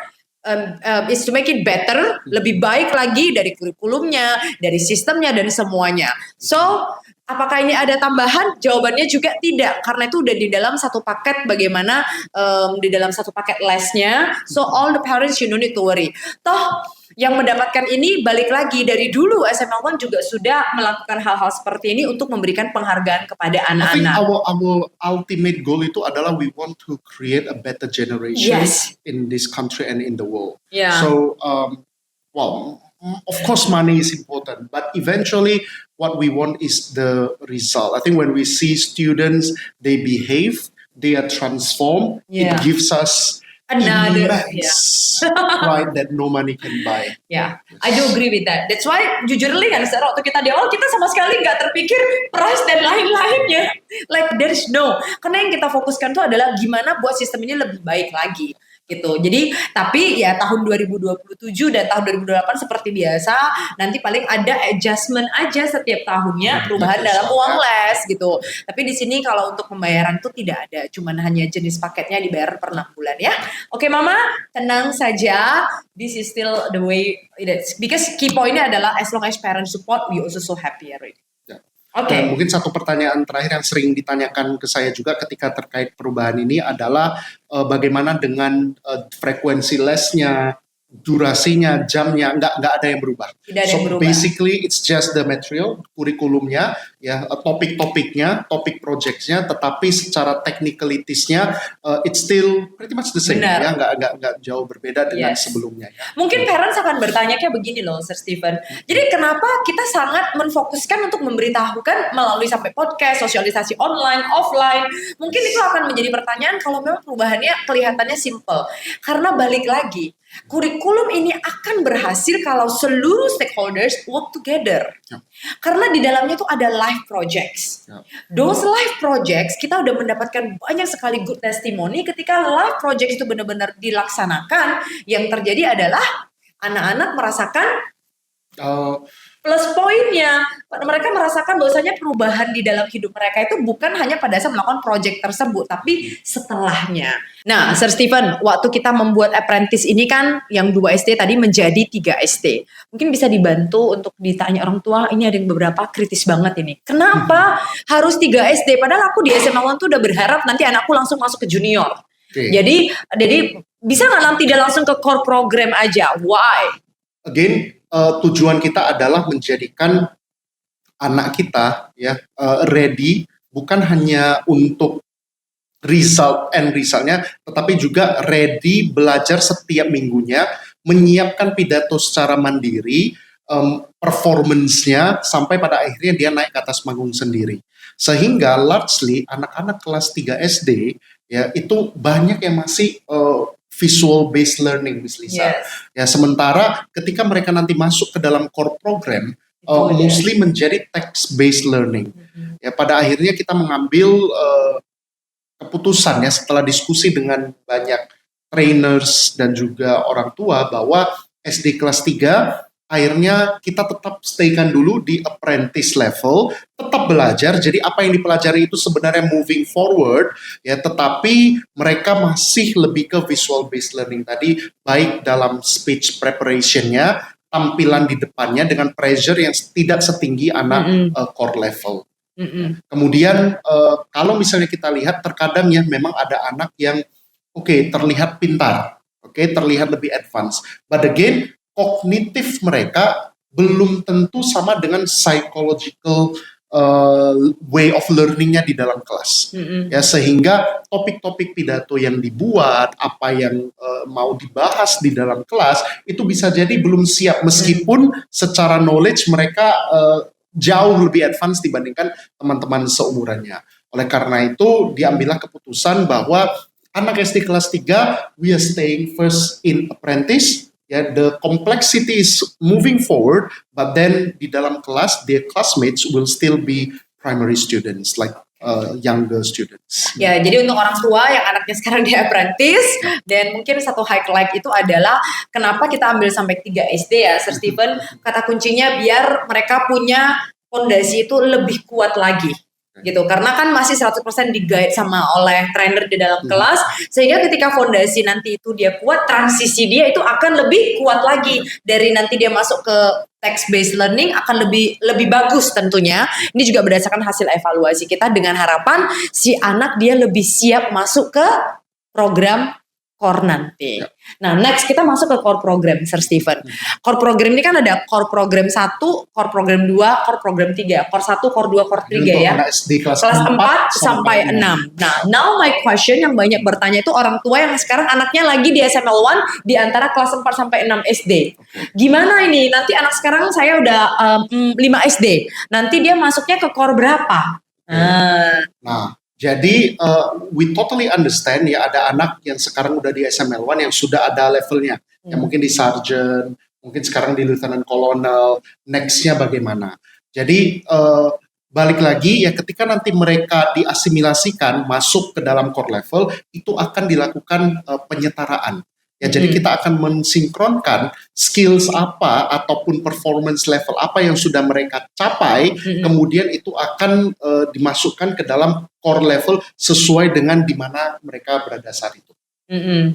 is to make it better, lebih baik lagi dari kurikulumnya, dari sistemnya dan semuanya. So, apakah ini ada tambahan? Jawabannya juga tidak, karena itu udah di dalam satu paket. Bagaimana di dalam satu paket lesnya. So all the parents you don't need to worry. Toh yang mendapatkan ini balik lagi dari dulu SML1 juga sudah melakukan hal-hal seperti ini untuk memberikan penghargaan kepada anak-anak. I think our ultimate goal itu adalah we want to create a better generation in this country and in the world. So of course money is important, but eventually what we want is the result. I think when we see students, they behave, they are transformed, it gives us another pride that no money can buy. I do agree with that. That's why jujurly kan Sarah, waktu kita di awal kita sama sekali nggak terpikir price dan lain-lainnya. Like there is no. Karena yang kita fokuskan tuh adalah gimana buat sistem ini lebih baik lagi. Gitu. Jadi tapi ya tahun 2027 dan tahun 2028 seperti biasa nanti paling ada adjustment aja setiap tahunnya perubahan dalam uang les gitu. Tapi di sini kalau untuk pembayaran itu tidak ada, cuman hanya jenis paketnya dibayar per 6 bulan ya. Oke Mama, tenang saja. This is still the way it is. Because key point-nya adalah as long as parents support, we also so happy already. Dan mungkin satu pertanyaan terakhir yang sering ditanyakan ke saya juga ketika terkait perubahan ini adalah bagaimana dengan frekuensi lesnya, durasinya, jamnya, nggak ada yang berubah. Basically it's just the material, kurikulumnya, ya, topik-topiknya, topik projectnya, tetapi secara technicalities-nya it's still pretty much the same. Ya, nggak jauh berbeda dengan sebelumnya. Ya. Mungkin parents akan bertanya kayak begini loh, Sir Stephen. Jadi kenapa kita sangat menfokuskan untuk memberitahukan melalui sampai podcast, sosialisasi online, offline? Mungkin itu akan menjadi pertanyaan kalau memang perubahannya kelihatannya simple. Karena balik lagi, kurikulum ini akan berhasil kalau seluruh stakeholders work together. Karena di dalamnya tuh ada live projects. Those live projects kita udah mendapatkan banyak sekali good testimony ketika live project itu benar-benar dilaksanakan. Yang terjadi adalah anak-anak merasakan plus poinnya mereka merasakan bahwasanya perubahan di dalam hidup mereka itu bukan hanya pada saat melakukan project tersebut, tapi setelahnya. Nah, Sir Stephen, waktu kita membuat apprentice ini kan yang 2 SD tadi menjadi 3 SD. Mungkin bisa dibantu untuk ditanya orang tua, ini ada yang beberapa kritis banget ini. Kenapa harus 3 SD? Padahal aku di SMA 1 tuh udah berharap nanti anakku langsung masuk ke junior. Okay. Jadi bisa nggak nanti dia langsung ke core program aja? Why? Again, tujuan kita adalah menjadikan anak kita ya ready bukan hanya untuk resultnya, tetapi juga ready belajar setiap minggunya, menyiapkan pidato secara mandiri, performance-nya sampai pada akhirnya dia naik ke atas panggung sendiri. Sehingga largely anak-anak kelas 3 SD ya itu banyak yang masih visual based learning, Miss Lisa. Yes. Ya sementara ketika mereka nanti masuk ke dalam core program mostly menjadi text based learning. Ya pada akhirnya kita mengambil keputusan ya setelah diskusi dengan banyak trainers dan juga orang tua bahwa SD kelas 3 akhirnya kita tetap stay-kan dulu di apprentice level, tetap belajar. Jadi apa yang dipelajari itu sebenarnya moving forward ya, tetapi mereka masih lebih ke visual based learning tadi, baik dalam speech preparation-nya, tampilan di depannya dengan pressure yang tidak setinggi anak core level. Kemudian kalau misalnya kita lihat terkadang ya memang ada anak yang terlihat pintar, terlihat lebih advance, but again kognitif mereka belum tentu sama dengan psychological way of learningnya di dalam kelas. Ya sehingga topik-topik pidato yang dibuat, apa yang mau dibahas di dalam kelas itu bisa jadi belum siap meskipun secara knowledge mereka jauh lebih advance dibandingkan teman-teman seumurannya. Oleh karena itu diambillah keputusan bahwa anak SD kelas 3 we are staying first in apprentice. Ya, the complexity is moving forward, but then di dalam kelas their classmates will still be primary students like younger students. Ya, jadi untuk orang tua yang anaknya sekarang di apprentice, dan mungkin satu highlight itu adalah kenapa kita ambil sampai 3 SD ya, Sir Stephen. Kata kuncinya biar mereka punya fondasi itu lebih kuat lagi. Gitu, karena kan masih 100% di-guide oleh trainer di dalam kelas, sehingga ketika fondasi nanti itu dia kuat, transisi dia itu akan lebih kuat lagi. Dari nanti dia masuk ke text based learning akan lebih bagus tentunya. Ini juga berdasarkan hasil evaluasi kita dengan harapan si anak dia lebih siap masuk ke program core nanti. Nah, next kita masuk ke core program, Sir Stephen. Core program ini kan ada core program 1, core program 2, core program 3. Core 1, core 2, core 3 ya. SD kelas 4 sampai 6. Nah, now my question yang banyak bertanya itu orang tua yang sekarang anaknya lagi di SML 1 di antara kelas 4 sampai 6 SD. Gimana ini? Nanti anak sekarang saya udah 5 SD. Nanti dia masuknya ke core berapa? Nah, jadi we totally understand ya ada anak yang sekarang udah di SML 1 yang sudah ada levelnya. Yang mungkin di sergeant, mungkin sekarang di lieutenant colonel, next-nya bagaimana. Jadi balik lagi ya ketika nanti mereka diasimilasikan masuk ke dalam core level, itu akan dilakukan penyetaraan. Ya, jadi kita akan mensinkronkan skills apa ataupun performance level apa yang sudah mereka capai, kemudian itu akan dimasukkan ke dalam core level sesuai dengan di mana mereka berada saat itu.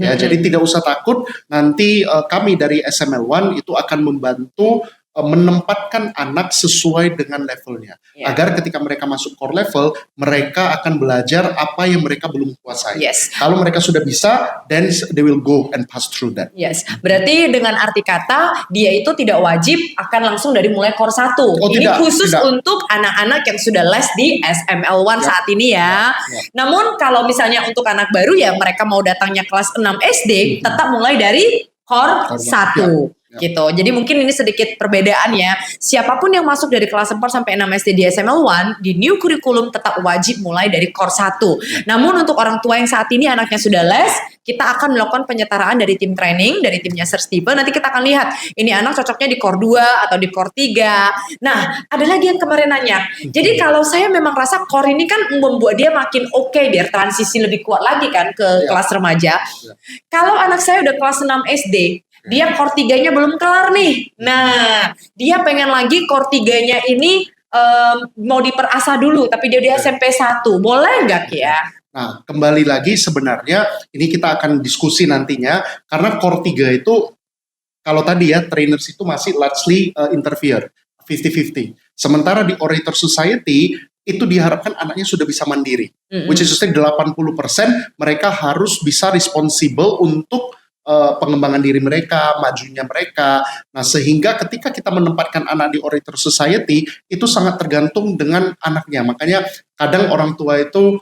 Ya, jadi tidak usah takut, nanti kami dari SML 1 itu akan membantu menempatkan anak sesuai dengan levelnya. Agar ketika mereka masuk core level, mereka akan belajar apa yang mereka belum kuasai. Kalau mereka sudah bisa, then they will go and pass through that. Berarti dengan arti kata, dia itu tidak wajib akan langsung dari mulai core 1. Ini tidak, khusus untuk anak-anak yang sudah les di SML 1 saat ini ya. Namun kalau misalnya untuk anak baru ya, mereka mau datangnya kelas 6 SD, tetap mulai dari core 1. Gitu. Jadi mungkin ini sedikit perbedaan ya. Siapapun yang masuk dari kelas 4 sampai 6 SD di SML 1 di new curriculum tetap wajib mulai dari core 1. Namun untuk orang tua yang saat ini anaknya sudah les, kita akan melakukan penyetaraan dari tim training, dari timnya Sir Stephen. Nanti kita akan lihat ini anak cocoknya di core 2 atau di core 3. Nah, ada lagi yang kemarin nanya. Jadi kalau saya memang rasa core ini kan membuat dia makin oke biar transisi lebih kuat lagi kan ke kelas remaja. Kalau anak saya udah kelas 6 SD, dia core 3-nya belum kelar nih. Nah, dia pengen lagi core 3-nya ini mau diperasa dulu, tapi dia di SMP 1. Boleh nggak ya? Nah, kembali lagi sebenarnya ini kita akan diskusi nantinya, karena core 3 itu kalau tadi ya trainers itu masih largely interfere 50-50. Sementara di Orator Society itu diharapkan anaknya sudah bisa mandiri. Which is to say 80% mereka harus bisa responsible untuk pengembangan diri mereka, majunya mereka. Nah, sehingga ketika kita menempatkan anak di Orator Society itu sangat tergantung dengan anaknya. Makanya kadang orang tua itu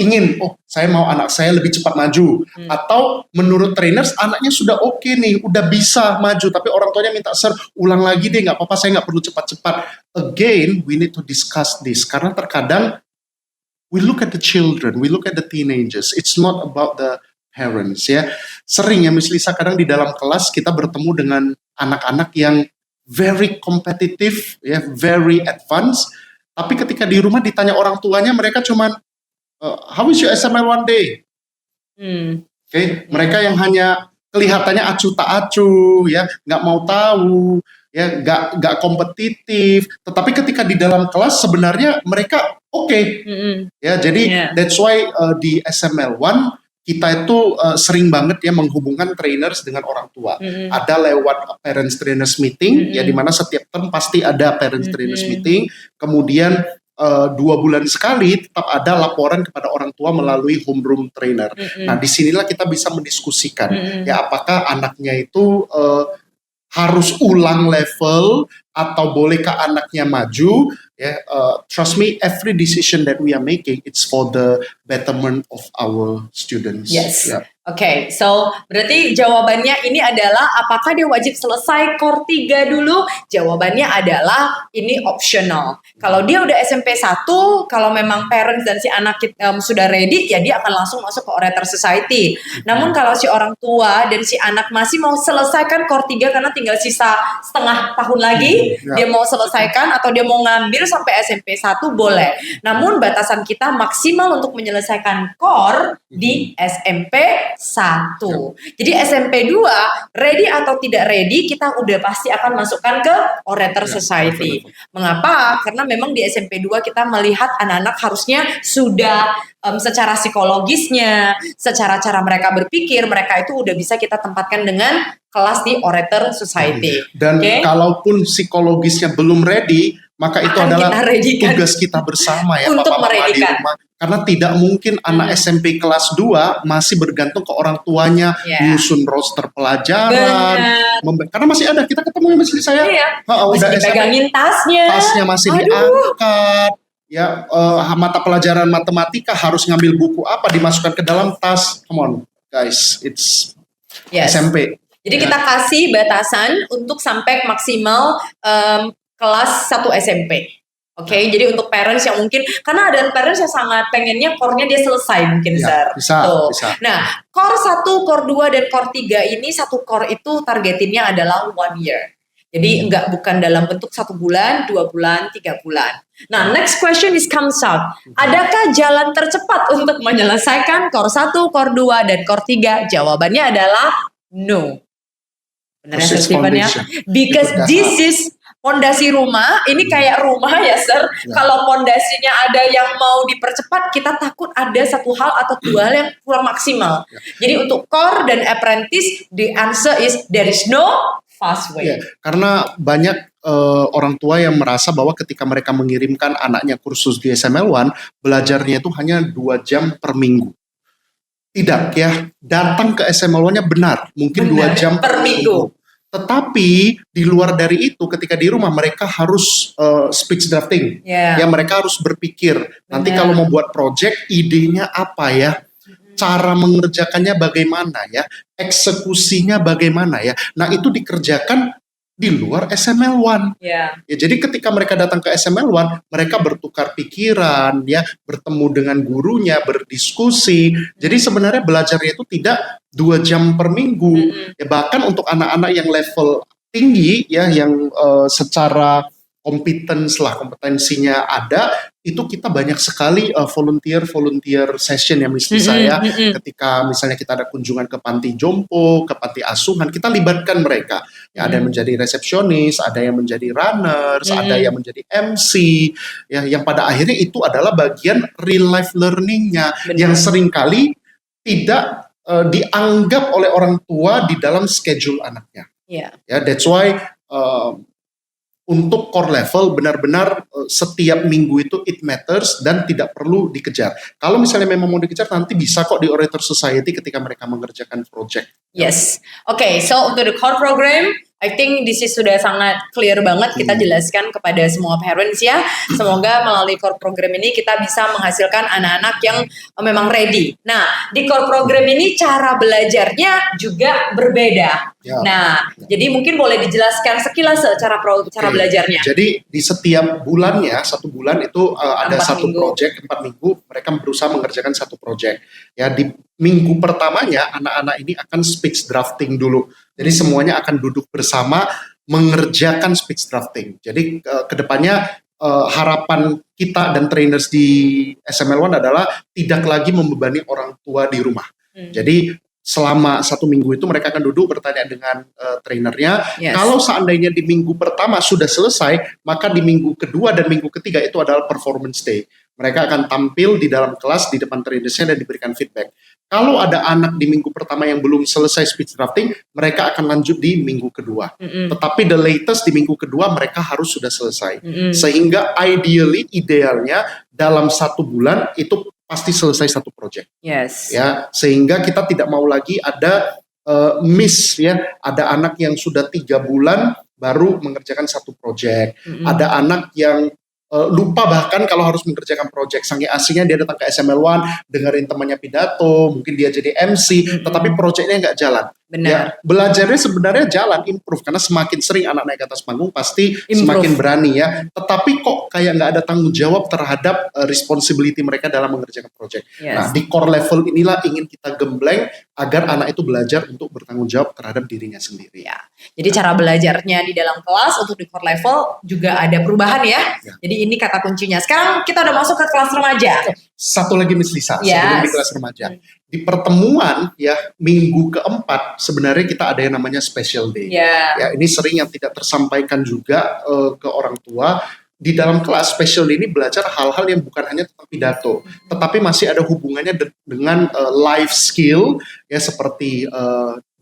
ingin, saya mau anak saya lebih cepat maju, atau menurut trainers anaknya sudah oke nih, udah bisa maju, tapi orang tuanya minta, sir ulang lagi deh, nggak apa-apa, saya nggak perlu cepat-cepat. Again, we need to discuss this, karena terkadang we look at the children, we look at the teenagers, it's not about the parents ya. Sering ya Miss Lisa, kadang di dalam kelas kita bertemu dengan anak-anak yang very competitive ya, very advanced, tapi ketika di rumah ditanya orang tuanya, mereka cuman how is your SML one day? Mereka yang hanya kelihatannya acuh tak acuh, ya, nggak mau tahu, ya, nggak kompetitif. Tetapi ketika di dalam kelas sebenarnya mereka oke. Ya, jadi that's why di SML One kita itu sering banget ya menghubungkan trainers dengan orang tua. Ada lewat parents trainers meeting, ya, di mana setiap term pasti ada parents trainers meeting. Kemudian 2 bulan sekali tetap ada laporan kepada orang tua melalui homeroom trainer. Nah, disinilah kita bisa mendiskusikan ya apakah anaknya itu harus ulang level atau bolehkah anaknya maju. Ya, trust me, every decision that we are making it's for the betterment of our students. Yes. Yeah. Oke, so berarti jawabannya ini adalah apakah dia wajib selesai core 3 dulu? Jawabannya adalah ini optional. Kalau dia udah SMP 1, kalau memang parents dan si anak sudah ready, ya dia akan langsung masuk ke Orator Society. Namun kalau si orang tua dan si anak masih mau selesaikan core 3 karena tinggal sisa setengah tahun lagi, dia mau selesaikan atau dia mau ngambil sampai SMP 1 boleh. Namun batasan kita maksimal untuk menyelesaikan core di SMP 1. Jadi SMP 2 ready atau tidak ready kita udah pasti akan masukkan ke Orator Society. Mengapa? Karena memang di SMP 2 kita melihat anak-anak harusnya sudah secara psikologisnya, secara cara mereka berpikir, mereka itu udah bisa kita tempatkan dengan kelas di Orator Society. Dan kalaupun psikologisnya belum ready, maka itu adalah tugas kita bersama ya untuk Bapak-Bapak di rumah. Karena tidak mungkin anak SMP kelas 2 masih bergantung ke orang tuanya nyusun roster pelajaran. Karena masih ada, kita ketemu ya Mas Lisa ya. Masih dipegangin tasnya masih diangkat. Ya, mata pelajaran matematika harus ngambil buku apa dimasukkan ke dalam tas. Come on guys, it's SMP. Jadi kita kasih batasan untuk sampai maksimal kelas 1 SMP. Oke, jadi untuk parents yang mungkin, karena ada parents yang sangat pengennya core-nya dia selesai mungkin, Sir. Bisa. Nah, core 1, core 2, dan core 3 ini, satu core itu targetinnya adalah 1 year. Jadi bukan dalam bentuk 1 bulan, 2 bulan, 3 bulan. Nah, next question comes out. Adakah jalan tercepat untuk menyelesaikan core 1, core 2, dan core 3? Jawabannya adalah no. Benar ya, Steven ya? Because this is pondasi rumah, ini kayak rumah ya, Sir. Kalau pondasinya ada yang mau dipercepat, kita takut ada satu hal atau 2 hal yang kurang maksimal. Jadi untuk core dan apprentice, the answer is there is no fast way. Karena banyak orang tua yang merasa bahwa ketika mereka mengirimkan anaknya kursus di SML1, belajarnya itu hanya 2 jam per minggu. Tidak ya, datang ke SML1-nya benar, mungkin 2 jam per minggu. Tetapi di luar dari itu, ketika di rumah mereka harus speech drafting, ya mereka harus berpikir. Nanti kalau mau buat project, idenya apa ya, cara mengerjakannya bagaimana ya, eksekusinya bagaimana ya. Nah itu dikerjakan di luar SML1. Ya, jadi ketika mereka datang ke SML1, mereka bertukar pikiran, ya, bertemu dengan gurunya, berdiskusi. Jadi sebenarnya belajarnya itu tidak 2 jam per minggu. Ya, bahkan untuk anak-anak yang level tinggi, ya, yang secara competence lah, kompetensinya ada, itu kita banyak sekali volunteer session ya Miss Lisa ya. Ketika misalnya kita ada kunjungan ke panti jompo, ke panti asuhan, kita libatkan mereka. Ya, ada yang menjadi resepsionis, ada yang menjadi runners, ada yang menjadi MC, ya, yang pada akhirnya itu adalah bagian real life learningnya yang seringkali tidak dianggap oleh orang tua di dalam schedule anaknya. Ya, that's why untuk core level benar-benar setiap minggu itu it matters dan tidak perlu dikejar. Kalau misalnya memang mau dikejar nanti bisa kok di Orator Society ketika mereka mengerjakan project. Yes. Okay, so untuk the core program, I think this is sudah sangat clear banget kita jelaskan kepada semua parents ya. Semoga melalui core program ini kita bisa menghasilkan anak-anak yang memang ready. Nah, di core program ini cara belajarnya juga berbeda. Nah, jadi mungkin boleh dijelaskan sekilas cara belajarnya. Jadi di setiap bulannya, satu bulan itu ada satu project, 4 minggu mereka berusaha mengerjakan satu project. Ya, di minggu pertamanya anak-anak ini akan speech drafting dulu. Jadi semuanya akan duduk bersama mengerjakan speech drafting. Jadi kedepannya harapan kita dan trainers di SML1 adalah tidak lagi membebani orang tua di rumah. Jadi selama 1 minggu itu mereka akan duduk bertanya dengan trainernya. Kalau seandainya di minggu pertama sudah selesai, maka di minggu kedua dan minggu ketiga itu adalah performance day. Mereka akan tampil di dalam kelas di depan trainersnya dan diberikan feedback. Kalau ada anak di minggu pertama yang belum selesai speech drafting, mereka akan lanjut di minggu kedua. Tetapi the latest di minggu kedua mereka harus sudah selesai. Sehingga idealnya dalam 1 bulan itu pasti selesai satu project. Ya, sehingga kita tidak mau lagi ada miss ya. Ada anak yang sudah 3 bulan baru mengerjakan satu project. Ada anak yang lupa bahkan kalau harus mengerjakan project. Saking aslinya dia datang ke SML1, dengerin temannya pidato, mungkin dia jadi MC, tetapi projectnya nggak jalan. Ya, belajarnya sebenarnya jalan, improve, karena semakin sering anak naik ke atas panggung pasti semakin berani ya. Tetapi kok kayak nggak ada tanggung jawab terhadap responsibility mereka dalam mengerjakan project. Nah, di core level inilah ingin kita gembleng agar anak itu belajar untuk bertanggung jawab terhadap dirinya sendiri. Ya. Jadi cara belajarnya di dalam kelas untuk di core level juga ada perubahan ya. Jadi ini kata kuncinya. Sekarang kita udah masuk ke kelas remaja. Satu lagi Miss Lisa, sebelum di kelas remaja. Di pertemuan ya minggu keempat sebenarnya kita ada yang namanya special day. Ya, ini sering yang tidak tersampaikan juga ke orang tua. Di dalam kelas special day ini belajar hal-hal yang bukan hanya tentang pidato, tetapi masih ada hubungannya dengan life skill ya, seperti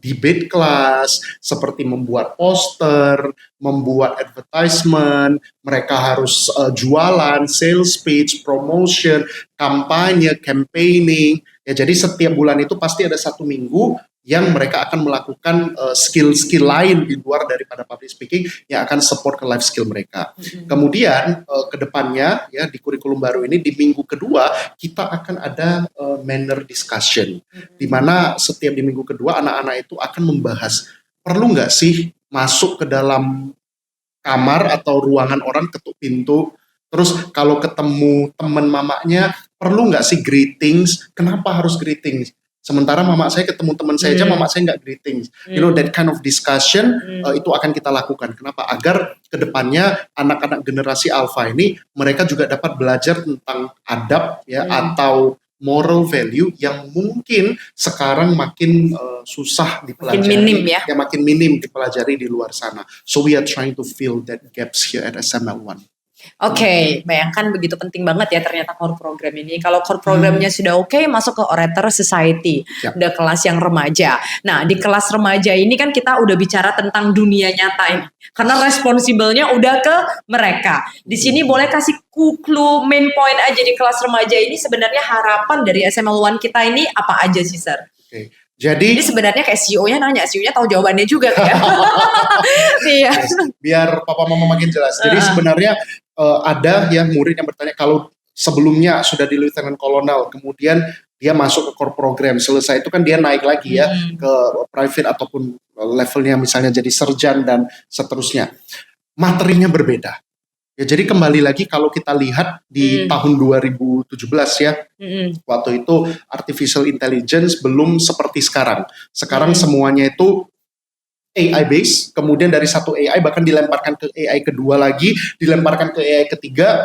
debate class, seperti membuat poster, membuat advertisement, mereka harus jualan, sales page, promotion, kampanye, campaigning. Ya, jadi setiap bulan itu pasti ada 1 minggu yang mereka akan melakukan skill-skill lain di luar daripada public speaking yang akan support ke life skill mereka. Kemudian ke depannya ya di kurikulum baru ini di minggu kedua kita akan ada manner discussion, di mana setiap di minggu kedua anak-anak itu akan membahas perlu nggak sih masuk ke dalam kamar atau ruangan orang ketuk pintu. Terus kalau ketemu teman mamanya, perlu nggak sih greetings? Kenapa harus greetings? Sementara mama saya ketemu teman saya aja, mama saya nggak greetings. You know, that kind of discussion itu akan kita lakukan. Kenapa? Agar kedepannya anak-anak generasi alpha ini, mereka juga dapat belajar tentang adab ya atau moral value yang mungkin sekarang makin susah dipelajari. Makin minim ya. Makin minim dipelajari di luar sana. So we are trying to fill that gaps here at SML1. Oke, bayangkan begitu penting banget ya ternyata core program ini. Kalau core programnya sudah oke, masuk ke Orator Society, udah kelas yang remaja. Nah, di kelas remaja ini kan kita udah bicara tentang dunia nyata ini, karena responsibelnya udah ke mereka. Di sini boleh kasih clue main point aja di kelas remaja ini, sebenarnya harapan dari SML1 kita ini apa aja sih, Sir? Oke. Jadi sebenarnya kayak CEO-nya nanya, CEO-nya tahu jawabannya juga ya. Iya. Biar papa mama makin jelas. Jadi sebenarnya ada yang murid yang bertanya, kalau sebelumnya sudah di lieutenant kolonel, kemudian dia masuk ke core program, selesai itu kan dia naik lagi ya ke private ataupun levelnya misalnya jadi serjan dan seterusnya. Materinya berbeda. Ya, jadi kembali lagi kalau kita lihat di tahun 2017 ya, waktu itu artificial intelligence belum seperti sekarang. Sekarang semuanya itu AI base, kemudian dari satu AI bahkan dilemparkan ke AI kedua lagi, dilemparkan ke AI ketiga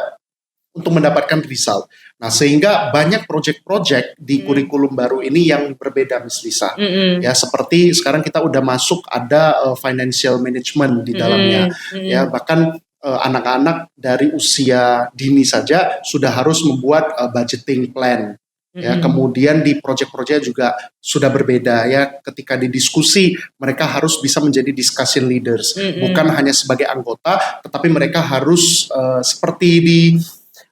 untuk mendapatkan result. Nah, sehingga banyak project-project di kurikulum baru ini yang berbeda, Miss Lisa. Ya, seperti sekarang kita udah masuk ada financial management di dalamnya. Ya, bahkan anak-anak dari usia dini saja sudah harus membuat budgeting plan. Ya, kemudian di proyek-proyek juga sudah berbeda ya. Ketika didiskusi, mereka harus bisa menjadi discussion leaders, bukan hanya sebagai anggota, tetapi mereka harus seperti di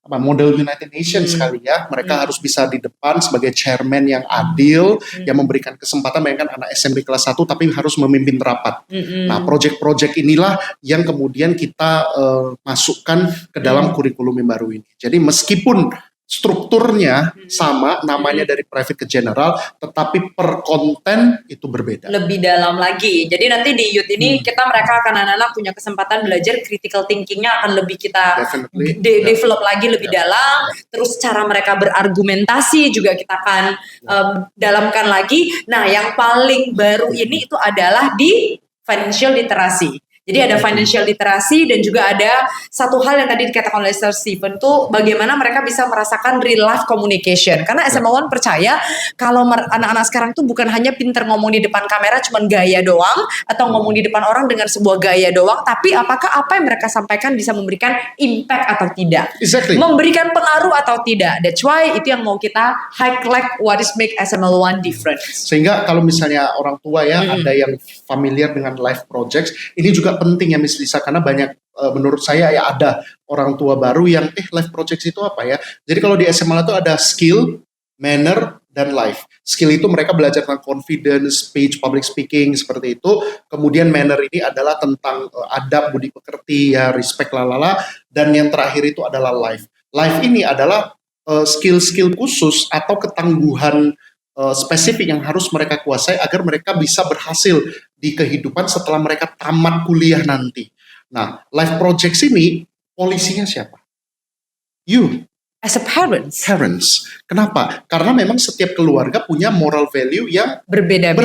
model United Nations kali ya. Mereka harus bisa di depan sebagai chairman yang adil, yang memberikan kesempatan bayangkan anak SMP kelas 1 tapi harus memimpin rapat. Nah, proyek-proyek inilah yang kemudian kita masukkan ke dalam kurikulum yang baru ini. Jadi meskipun strukturnya sama, namanya dari private ke general, tetapi per konten itu berbeda. Lebih dalam lagi. Jadi nanti di youth ini mereka akan anak-anak punya kesempatan belajar critical thinkingnya akan lebih kita develop lagi lebih dalam. Terus cara mereka berargumentasi juga kita akan dalamkan lagi. Nah, yang paling baru ini itu adalah di financial literacy. Jadi ada financial literacy dan juga ada satu hal yang tadi dikatakan oleh Sir Stephen tuh bagaimana mereka bisa merasakan real life communication. Karena SML1 percaya kalau anak-anak sekarang tuh bukan hanya pinter ngomong di depan kamera cuman gaya doang atau ngomong di depan orang dengan sebuah gaya doang, tapi apakah apa yang mereka sampaikan bisa memberikan impact atau tidak. Exactly. Memberikan pengaruh atau tidak. That's why itu yang mau kita highlight what is make SML1 different. Sehingga kalau misalnya orang tua ya ada yang familiar dengan life projects, ini juga penting ya Miss Lisa, karena banyak menurut saya ya ada orang tua baru yang life projects itu apa ya. Jadi kalau di SMA itu ada skill, manner, dan life. Skill itu mereka belajar tentang confidence, speech, public speaking, seperti itu. Kemudian manner ini adalah tentang adab, budi pekerti, ya respect, lalala. Dan yang terakhir itu adalah life. Life ini adalah skill-skill khusus atau ketangguhan spesifik yang harus mereka kuasai agar mereka bisa berhasil di kehidupan setelah mereka tamat kuliah nanti. Nah, life projects ini polisinya siapa? You. As a parents. Kenapa? Karena memang setiap keluarga punya moral value yang berbeda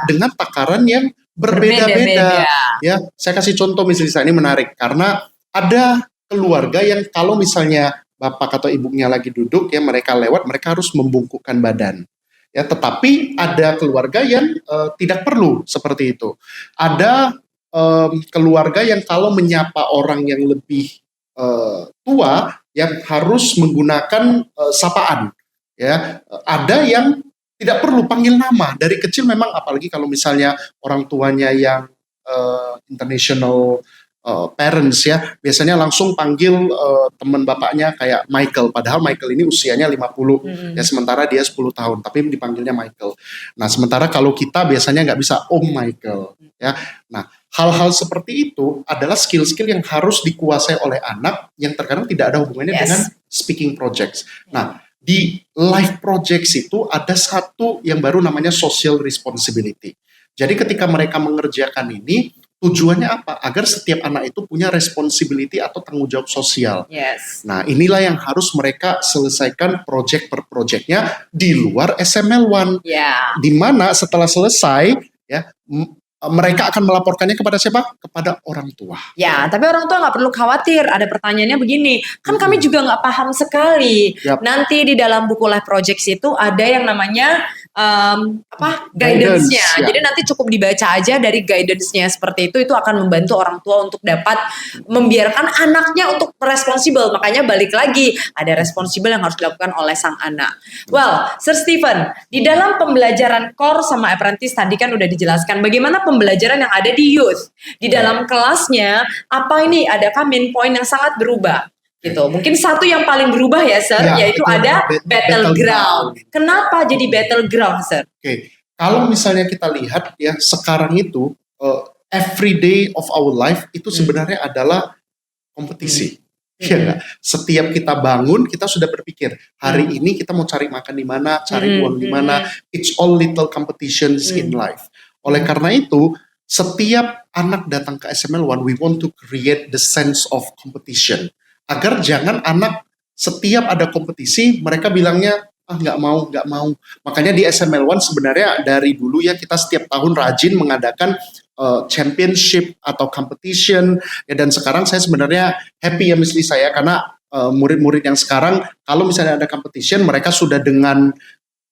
dengan takaran yang berbeda-beda. Ya, saya kasih contoh misalnya ini menarik karena ada keluarga yang kalau misalnya bapak atau ibunya lagi duduk ya mereka lewat mereka harus membungkukkan badan. Ya, tetapi ada keluarga yang tidak perlu seperti itu. Ada keluarga yang kalau menyapa orang yang lebih tua yang harus menggunakan sapaan. Ya, ada yang tidak perlu panggil nama dari kecil memang, apalagi kalau misalnya orang tuanya yang international parents ya, biasanya langsung panggil teman bapaknya kayak Michael, padahal Michael ini usianya 50 ya, sementara dia 10 tahun tapi dipanggilnya Michael. Nah, sementara kalau kita biasanya nggak bisa Om Michael ya. Nah, hal-hal seperti itu adalah skill-skill yang harus dikuasai oleh anak yang terkadang tidak ada hubungannya dengan speaking projects. Nah, di life projects itu ada satu yang baru namanya social responsibility. Jadi ketika mereka mengerjakan ini, tujuannya apa? Agar setiap anak itu punya responsibility atau tanggung jawab sosial. Nah, inilah yang harus mereka selesaikan project per projectnya di luar SML1. Di mana setelah selesai, ya mereka akan melaporkannya kepada siapa? Kepada orang tua. Ya, tapi orang tua nggak perlu khawatir. Ada pertanyaannya begini, kan kami juga nggak paham sekali. Nanti di dalam buku life projects itu ada yang namanya guidance-nya. Jadi nanti cukup dibaca aja dari guidance-nya seperti itu akan membantu orang tua untuk dapat membiarkan anaknya untuk responsible. Makanya balik lagi, ada responsible yang harus dilakukan oleh sang anak. Well, Sir Stephen, di dalam pembelajaran core sama apprentice tadi kan udah dijelaskan bagaimana pembelajaran yang ada di youth. Di dalam kelasnya, apa ini adakah main point yang sangat berubah? Gitu. Mungkin satu yang paling berubah ya, Sir, yaitu ada battleground. Kenapa jadi battleground, Sir? Kalau misalnya kita lihat ya sekarang itu every day of our life itu sebenarnya adalah kompetisi. Ya gak? Setiap kita bangun kita sudah berpikir hari ini kita mau cari makan di mana, cari uang di mana. It's all little competitions in life. Oleh karena itu, setiap anak datang ke SML1, we want to create the sense of competition. Agar jangan anak setiap ada kompetisi, mereka bilangnya, nggak mau. Makanya di SML1 sebenarnya dari dulu ya kita setiap tahun rajin mengadakan championship atau competition ya, dan sekarang saya sebenarnya happy ya Miss Lisa ya, karena murid-murid yang sekarang kalau misalnya ada competition mereka sudah dengan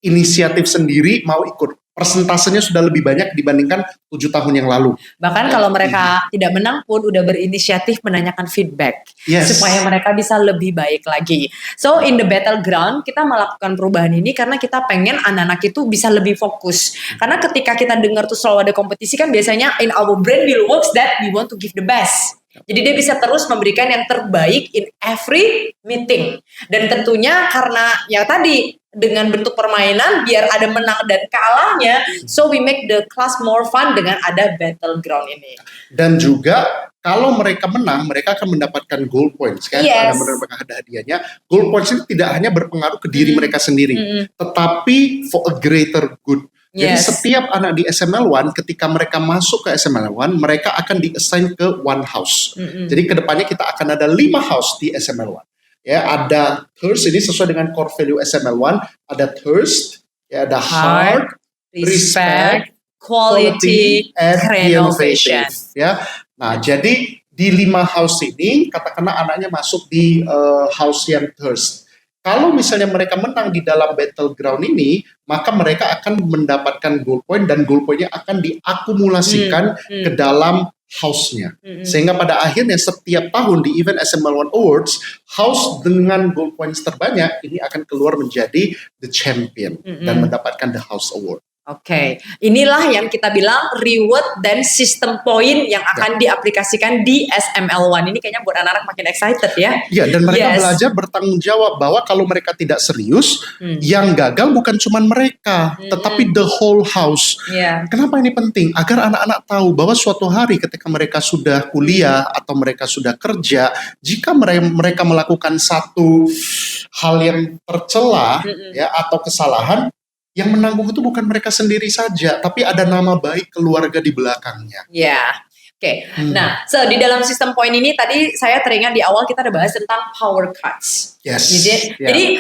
inisiatif sendiri mau ikut. Persentasenya sudah lebih banyak dibandingkan 7 tahun yang lalu. Bahkan kalau mereka tidak menang pun udah berinisiatif menanyakan feedback. Yes. Supaya mereka bisa lebih baik lagi. So in the battleground kita melakukan perubahan ini karena kita pengen anak-anak itu bisa lebih fokus. Karena ketika kita dengar tuh selalu ada kompetisi kan biasanya in our brain will works that we want to give the best. Jadi dia bisa terus memberikan yang terbaik in every meeting. Dan tentunya karena ya tadi dengan bentuk permainan biar ada menang dan kalahnya, so we make the class more fun dengan ada battleground ini. Dan juga kalau mereka menang, mereka akan mendapatkan gold points kan? Yes. Ada mendapatkan hadiahnya. Gold points itu tidak hanya berpengaruh ke diri mereka sendiri, tetapi for a greater good. Jadi setiap anak di SML1 ketika mereka masuk ke SML1, mereka akan di-assign ke one house. Jadi kedepannya kita akan ada 5 house di SML1. Ya, ada thirst, ini sesuai dengan core value SML1, ada thirst, ya, ada heart, respect, quality, and renovation. Ya, nah jadi di 5 house ini katakanlah anaknya masuk di house yang thirst. Kalau misalnya mereka menang di dalam battleground ini, maka mereka akan mendapatkan gold point dan gold pointnya akan diakumulasikan ke dalam house-nya. Sehingga pada akhirnya setiap tahun di event SML1 Awards, house dengan gold points terbanyak ini akan keluar menjadi the champion dan mendapatkan the house award. Oke, inilah yang kita bilang reward dan sistem poin yang akan diaplikasikan di SML1. Ini kayaknya buat anak-anak makin excited ya. Iya, dan mereka belajar bertanggung jawab bahwa kalau mereka tidak serius, yang gagal bukan cuma mereka, tetapi the whole house. Kenapa ini penting? Agar anak-anak tahu bahwa suatu hari ketika mereka sudah kuliah atau mereka sudah kerja, jika mereka melakukan satu hal yang tercela ya atau kesalahan, yang menanggung itu bukan mereka sendiri saja, tapi ada nama baik keluarga di belakangnya. Oke. Nah, so di dalam sistem poin ini tadi saya teringat di awal kita ada bahas tentang power cards. Jadi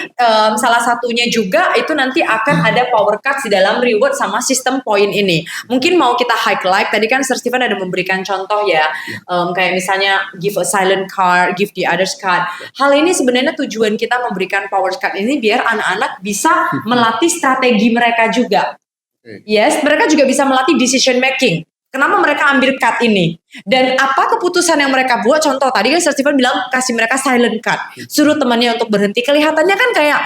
salah satunya juga itu nanti akan ada power cards di dalam reward sama sistem poin ini. Mungkin mau kita highlight, tadi kan Sir Stephen ada memberikan contoh ya, kayak misalnya give a silent card, give the others card. Hal ini sebenarnya tujuan kita memberikan power card ini biar anak-anak bisa melatih strategi mereka juga. Mereka juga bisa melatih decision making. Kenapa mereka ambil card ini? Dan apa keputusan yang mereka buat? Contoh tadi kan Sir Stephen bilang kasih mereka silent card. Suruh temannya untuk berhenti. Kelihatannya kan kayak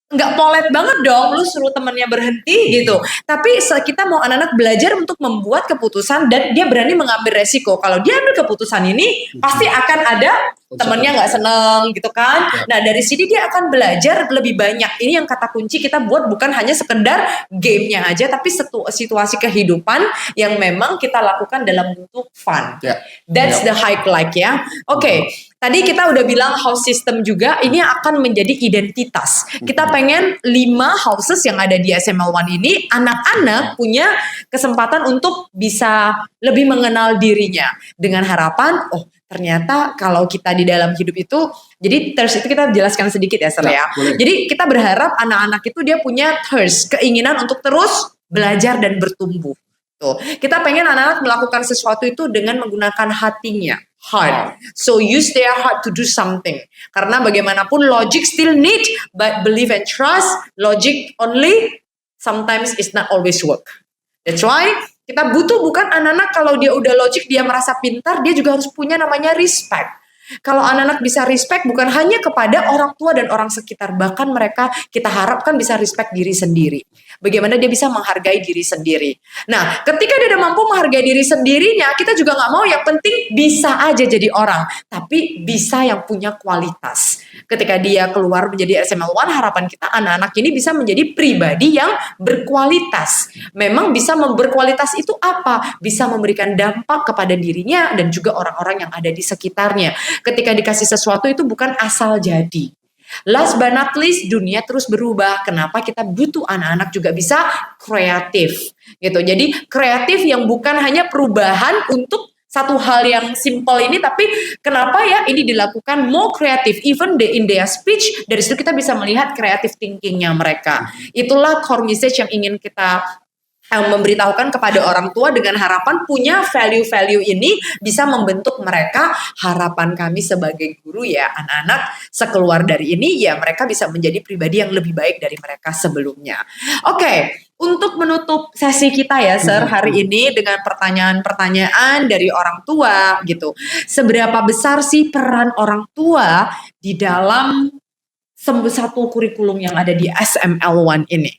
nggak polite banget dong, lu suruh temannya berhenti gitu. Tapi kita mau anak-anak belajar untuk membuat keputusan dan dia berani mengambil resiko. Kalau dia ambil keputusan ini, pasti akan ada temannya nggak seneng gitu kan. Nah dari sini dia akan belajar lebih banyak. Ini yang kata kunci kita buat bukan hanya sekedar gamenya aja, tapi situasi kehidupan yang memang kita lakukan dalam bentuk fun. That's the highlight ya. Oke. Tadi kita udah bilang house system juga, ini akan menjadi identitas. Kita pengen 5 houses yang ada di SML1 ini, anak-anak punya kesempatan untuk bisa lebih mengenal dirinya. Dengan harapan, ternyata kalau kita di dalam hidup itu, jadi thirst itu kita jelaskan sedikit ya Sir ya. Jadi kita berharap anak-anak itu dia punya thirst, keinginan untuk terus belajar dan bertumbuh. Tuh. Kita pengen anak-anak melakukan sesuatu itu dengan menggunakan hatinya. Heart. So use their heart to do something. Karena bagaimanapun logic still need, but believe and trust, logic only sometimes is not always work. That's why kita butuh bukan anak-anak kalau dia udah logic, dia merasa pintar, dia juga harus punya namanya respect. Kalau anak-anak bisa respect bukan hanya kepada orang tua dan orang sekitar, bahkan mereka kita harapkan bisa respect diri sendiri. Bagaimana dia bisa menghargai diri sendiri. Nah, ketika dia udah mampu menghargai diri sendirinya, kita juga nggak mau yang penting bisa aja jadi orang, tapi bisa yang punya kualitas. Ketika dia keluar menjadi SML1, harapan kita anak-anak ini bisa menjadi pribadi yang berkualitas. Memang bisa berkualitas itu apa? Bisa memberikan dampak kepada dirinya dan juga orang-orang yang ada di sekitarnya. Ketika dikasih sesuatu itu bukan asal jadi. Last but not least, dunia terus berubah. Kenapa kita butuh anak-anak juga bisa kreatif gitu. Jadi kreatif yang bukan hanya perubahan untuk satu hal yang simple ini, tapi kenapa ya ini dilakukan more kreatif, even in their speech. Dari situ kita bisa melihat creative thinkingnya mereka. Itulah core message yang ingin kita memberitahukan kepada orang tua dengan harapan punya value-value ini bisa membentuk mereka. Harapan kami sebagai guru ya, anak-anak sekeluar dari ini ya mereka bisa menjadi pribadi yang lebih baik dari mereka sebelumnya. Oke, untuk menutup sesi kita ya Sir hari ini dengan pertanyaan-pertanyaan dari orang tua gitu. Seberapa besar sih peran orang tua di dalam satu kurikulum yang ada di SML1 ini?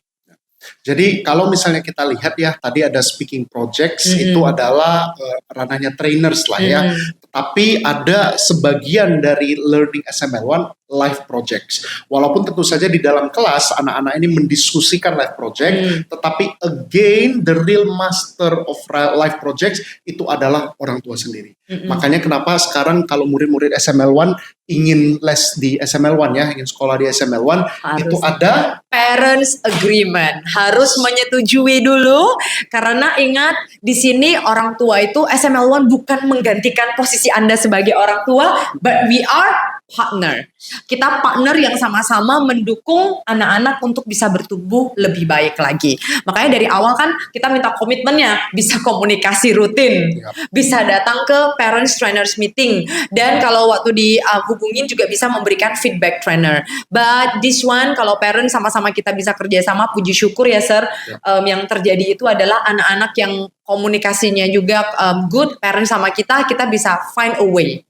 Jadi kalau misalnya kita lihat ya, tadi ada speaking projects, itu adalah ranahnya trainers lah ya. Tapi ada sebagian dari learning SML1 live projects. Walaupun tentu saja di dalam kelas anak-anak ini mendiskusikan live project, tetapi again the real master of live projects itu adalah orang tua sendiri. Makanya kenapa sekarang kalau murid-murid SML1 ingin les di SML1 ya, ingin sekolah di SML1, itu ada parents agreement, harus menyetujui dulu karena ingat di sini orang tua itu SML1 bukan menggantikan posisi Anda sebagai orang tua, but we are partner. Kita partner yang sama-sama mendukung anak-anak untuk bisa bertumbuh lebih baik lagi. Makanya dari awal kan kita minta komitmennya, bisa komunikasi rutin, bisa datang ke parents trainers meeting, dan kalau waktu dihubungin juga bisa memberikan feedback trainer. But this one kalau parents sama-sama kita bisa kerjasama, puji syukur ya Sir, yang terjadi itu adalah anak-anak yang komunikasinya juga good, parents sama kita bisa find a way.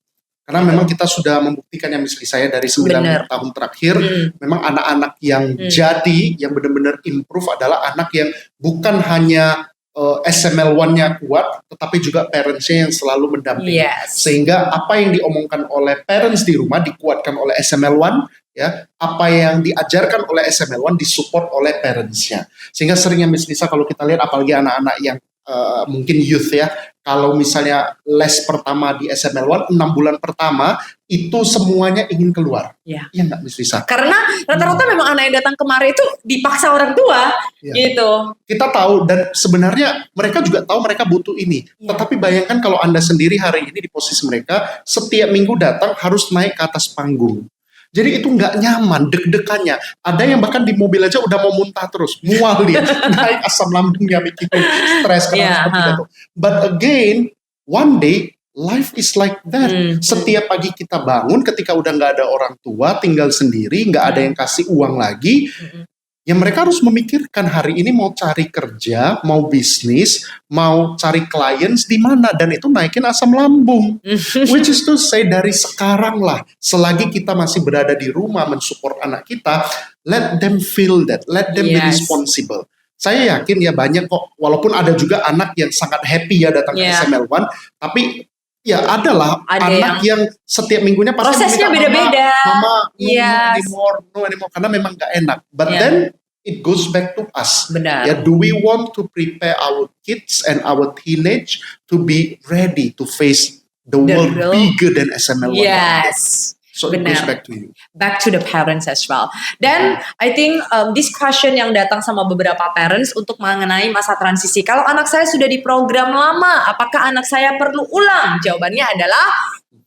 Karena memang kita sudah membuktikan yang misalnya saya dari 9 tahun terakhir, memang anak-anak yang jadi, yang benar-benar improve adalah anak yang bukan hanya SML1-nya kuat, tetapi juga parents-nya yang selalu mendampingi. Sehingga apa yang diomongkan oleh parents di rumah dikuatkan oleh SML1, ya, apa yang diajarkan oleh SML1 disupport oleh parents-nya. Sehingga seringnya Miss Lisa kalau kita lihat apalagi anak-anak yang mungkin youth ya, kalau misalnya les pertama di SML1 6 bulan pertama itu semuanya ingin keluar. Iya nggak Miss Lisa? Karena rata-rata memang anak yang datang kemari itu dipaksa orang tua gitu. Kita tahu dan sebenarnya mereka juga tahu mereka butuh ini. Tetapi bayangkan kalau Anda sendiri hari ini di posisi mereka setiap minggu datang harus naik ke atas panggung. Jadi itu nggak nyaman, deg-degannya. Ada yang bahkan di mobil aja udah mau muntah terus, mual dia, naik asam lambungnya, bikin stres karena seperti itu. But again, one day life is like that. Setiap pagi kita bangun, ketika udah nggak ada orang tua, tinggal sendiri, nggak ada yang kasih uang lagi. Ya mereka harus memikirkan hari ini mau cari kerja, mau bisnis, mau cari clients di mana, dan itu naikin asam lambung. Which is to say dari sekarang lah, selagi kita masih berada di rumah mensupport anak kita, let them feel that, let them be responsible. Saya yakin ya banyak kok, walaupun ada juga anak yang sangat happy ya datang ke SML1, tapi ya adalah anak yang setiap minggunya pasti prosesnya beda-beda. Mama, no anymore, karena memang gak enak. But then it goes back to us. Benar. Ya, do we want to prepare our kids and our teenage to be ready to face the world bigger than SML1? Yes. So it goes back to you. Back to the parents as well. Dan I think this question yang datang sama beberapa parents untuk mengenai masa transisi. Kalau anak saya sudah di program lama, apakah anak saya perlu ulang? Jawabannya adalah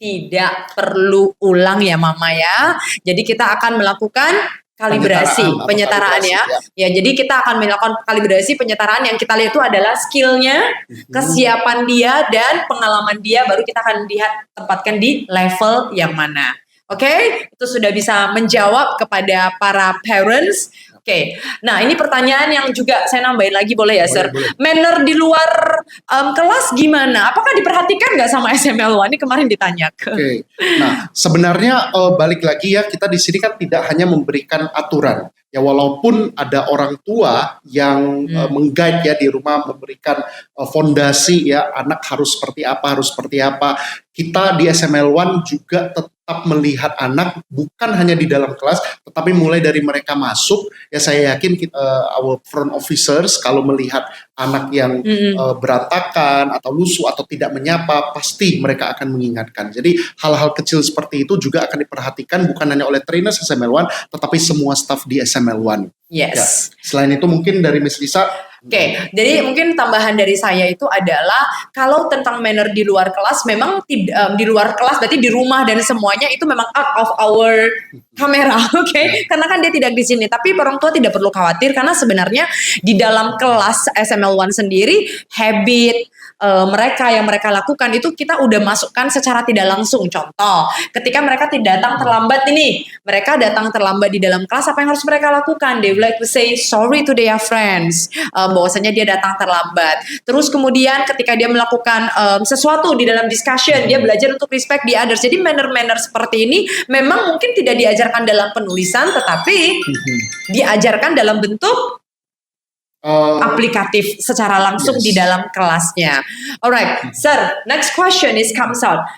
tidak perlu ulang ya Mama ya. Jadi kita akan melakukan kalibrasi, penyetaraan ya. Jadi kita akan melakukan kalibrasi penyetaraan yang kita lihat itu adalah skillnya, kesiapan dia dan pengalaman dia, baru kita akan lihat tempatkan di level yang mana. Oke, itu sudah bisa menjawab kepada para parents. Oke, nah ini pertanyaan yang juga saya nambahin lagi boleh ya Sir? Manner di luar kelas gimana? Apakah diperhatikan nggak sama SML1? Ini kemarin ditanya. Oke, nah sebenarnya balik lagi ya, kita di sini kan tidak hanya memberikan aturan. Ya walaupun ada orang tua yang meng-guide ya di rumah, memberikan fondasi ya, anak harus seperti apa, kita di SML1 juga tetap melihat anak bukan hanya di dalam kelas, tetapi mulai dari mereka masuk, ya saya yakin our front officers kalau melihat anak yang berantakan atau lusuh atau tidak menyapa, pasti mereka akan mengingatkan. Jadi hal-hal kecil seperti itu juga akan diperhatikan bukan hanya oleh trainers SML1, tetapi semua staff di SML1. Yes. Ya. Selain itu mungkin dari Miss Lisa, Oke, jadi mungkin tambahan dari saya itu adalah kalau tentang manner di luar kelas memang di luar kelas berarti di rumah dan semuanya itu memang out of our kamera, oke? Karena kan dia tidak di sini. Tapi orang tua tidak perlu khawatir karena sebenarnya di dalam kelas SML1 sendiri habit mereka yang mereka lakukan itu kita udah masukkan secara tidak langsung. Contoh, ketika mereka tidak datang terlambat ini, mereka datang terlambat di dalam kelas, apa yang harus mereka lakukan? They would like to say sorry to their friends, bahwasanya dia datang terlambat. Terus kemudian ketika dia melakukan sesuatu di dalam discussion, dia belajar untuk respect the others. Jadi manner-manner seperti ini memang mungkin tidak diajarkan dalam penulisan, tetapi diajarkan dalam bentuk aplikatif secara langsung di dalam kelasnya. Alright, sir, next question comes out.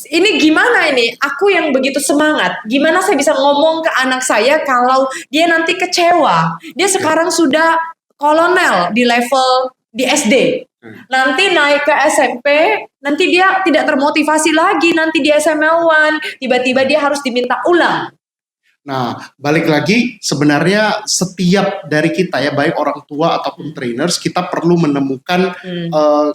Ini gimana ini? Aku yang begitu semangat, gimana saya bisa ngomong ke anak saya kalau dia nanti kecewa? Dia sekarang sudah kolonel di level di SD. Nanti naik ke SMP, nanti dia tidak termotivasi lagi, nanti di SML1, tiba-tiba dia harus diminta ulang. Nah, balik lagi sebenarnya setiap dari kita ya, baik orang tua ataupun trainers, kita perlu menemukan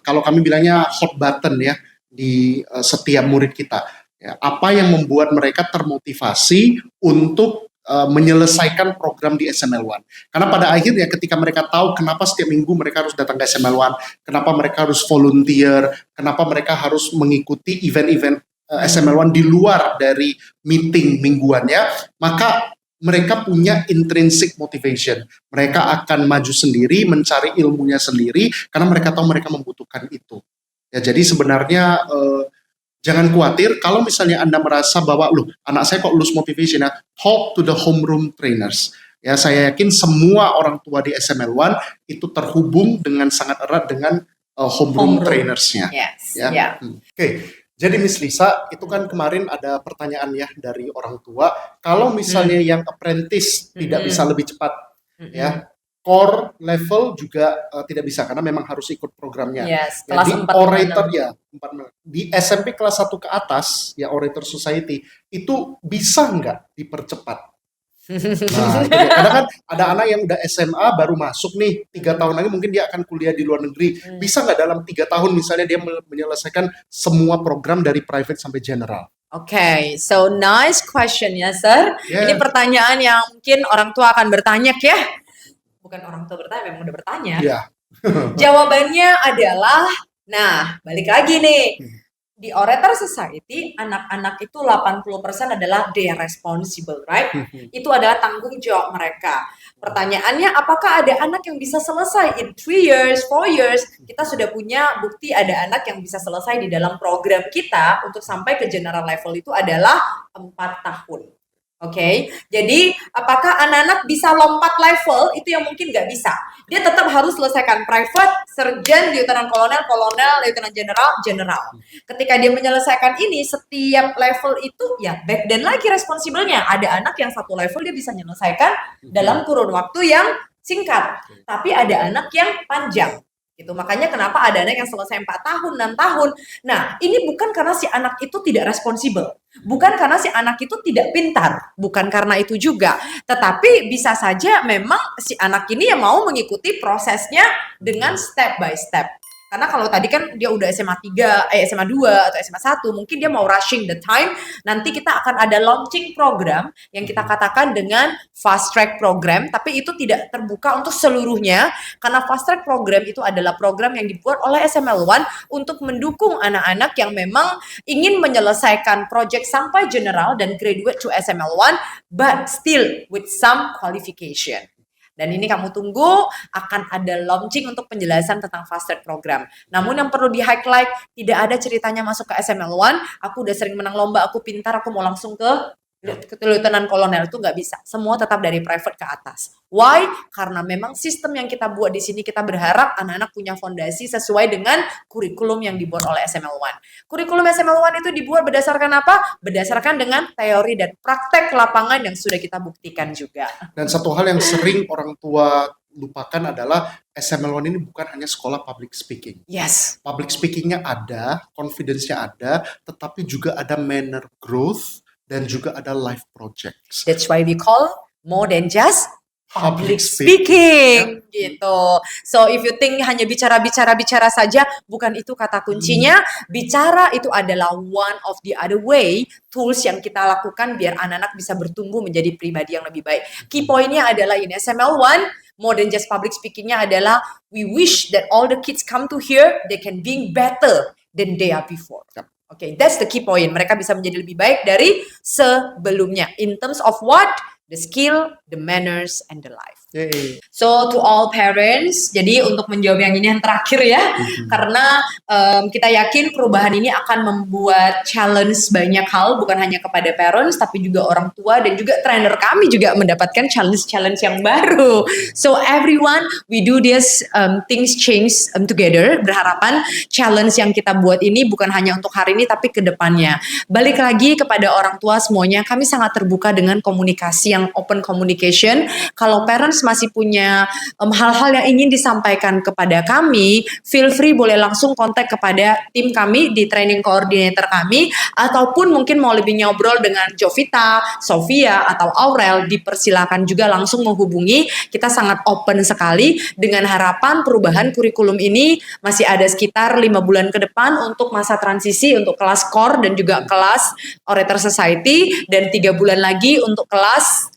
kalau kami bilangnya hot button ya di setiap murid kita. Ya, apa yang membuat mereka termotivasi untuk menyelesaikan program di SML1. Karena pada akhirnya ketika mereka tahu kenapa setiap minggu mereka harus datang ke SML1, kenapa mereka harus volunteer, kenapa mereka harus mengikuti event-event SML1 di luar dari meeting mingguannya, maka mereka punya intrinsic motivation. Mereka akan maju sendiri, mencari ilmunya sendiri, karena mereka tahu mereka membutuhkan itu. Ya, jadi sebenarnya jangan khawatir kalau misalnya Anda merasa bahwa, loh, anak saya kok lose motivation, ya, talk to the homeroom trainers. Ya, saya yakin semua orang tua di SML1 itu terhubung dengan sangat erat dengan homeroom trainersnya. Yes. Ya. Yeah. Oke. Jadi Miss Lisa, itu kan kemarin ada pertanyaan ya dari orang tua, kalau misalnya yang apprentice tidak bisa lebih cepat, ya, core level juga tidak bisa karena memang harus ikut programnya. Yes, ya, kelas di 4 orator ya, di SMP kelas 1 ke atas, ya Orator Society, itu bisa nggak dipercepat? Nah, gitu. Karena kan ada anak yang udah SMA baru masuk nih, 3 tahun lagi mungkin dia akan kuliah di luar negeri. Bisa nggak dalam 3 tahun misalnya dia menyelesaikan semua program dari private sampai general? Okay, so nice question ya, sir. Yeah. Ini pertanyaan yang mungkin orang tua akan bertanya ya. Bukan orang tua bertanya, memang udah bertanya. Yeah. Jawabannya adalah, nah, balik lagi nih. Di Orator Society, anak-anak itu 80% adalah they are responsible, right? Itu adalah tanggung jawab mereka. Pertanyaannya, apakah ada anak yang bisa selesai in 3 years, 4 years? Kita sudah punya bukti ada anak yang bisa selesai di dalam program kita untuk sampai ke general level itu adalah 4 tahun. Oke, jadi apakah anak-anak bisa lompat level? Itu yang mungkin nggak bisa. Dia tetap harus selesaikan private, sergeant, lieutenant kolonel, lieutenant general. Ketika dia menyelesaikan ini, setiap level itu ya back then lagi responsibelnya. Ada anak yang satu level dia bisa menyelesaikan dalam kurun waktu yang singkat, tapi ada anak yang panjang. Gitu. Makanya kenapa ada anak yang selesai 4 tahun, 6 tahun. Nah, ini bukan karena si anak itu tidak responsibel. Bukan karena si anak itu tidak pintar. Bukan karena itu juga. Tetapi bisa saja memang si anak ini yang mau mengikuti prosesnya dengan step by step. Karena kalau tadi kan dia udah SMA 2 atau SMA 1, mungkin dia mau rushing the time. Nanti kita akan ada launching program yang kita katakan dengan fast track program, tapi itu tidak terbuka untuk seluruhnya karena fast track program itu adalah program yang dibuat oleh SML1 untuk mendukung anak-anak yang memang ingin menyelesaikan project sampai general dan graduate to SML1 but still with some qualification. Dan ini kamu tunggu, akan ada launching untuk penjelasan tentang fast track program. Namun yang perlu di-highlight, tidak ada ceritanya masuk ke SML1, aku udah sering menang lomba, aku pintar, aku mau langsung ke lieutenant kolonel, itu nggak bisa. Semua tetap dari private ke atas. Why? Karena memang sistem yang kita buat di sini, kita berharap anak-anak punya fondasi sesuai dengan kurikulum yang dibuat oleh SML1. Kurikulum SML1 itu dibuat berdasarkan apa? Berdasarkan dengan teori dan praktek lapangan yang sudah kita buktikan juga. Dan satu hal yang sering orang tua lupakan adalah SML1 ini bukan hanya sekolah public speaking. Yes. Public speakingnya ada, confidence-nya ada, tetapi juga ada manner growth, dan juga ada life projects. That's why we call more than just public speaking gitu. So if you think hanya bicara saja, bukan itu kata kuncinya. Bicara itu adalah one of the other way, tools yang kita lakukan biar anak-anak bisa bertumbuh menjadi pribadi yang lebih baik. Key pointnya adalah ini SML1, more than just public speakingnya adalah we wish that all the kids come to here, they can be better than they are before. Okay, that's the key point. Mereka bisa menjadi lebih baik dari sebelumnya. In terms of what? The skill, the manners, and the life. So to all parents, jadi untuk menjawab yang ini yang terakhir ya, karena kita yakin perubahan ini akan membuat challenge banyak hal, bukan hanya kepada parents, tapi juga orang tua dan juga trainer kami juga mendapatkan challenge yang baru. So everyone, we do this things change together. Berharapan challenge yang kita buat ini bukan hanya untuk hari ini, tapi ke depannya. Balik lagi kepada orang tua semuanya, kami sangat terbuka dengan komunikasi yang open communication. Kalau parents masih punya hal-hal yang ingin disampaikan kepada kami, feel free boleh langsung kontak kepada tim kami di training coordinator kami, ataupun mungkin mau lebih ngobrol dengan Jovita, Sofia, atau Aurel, dipersilakan juga langsung menghubungi. Kita sangat open sekali dengan harapan perubahan kurikulum ini masih ada sekitar 5 bulan ke depan untuk masa transisi untuk kelas core dan juga kelas Orator Society, dan 3 bulan lagi untuk kelas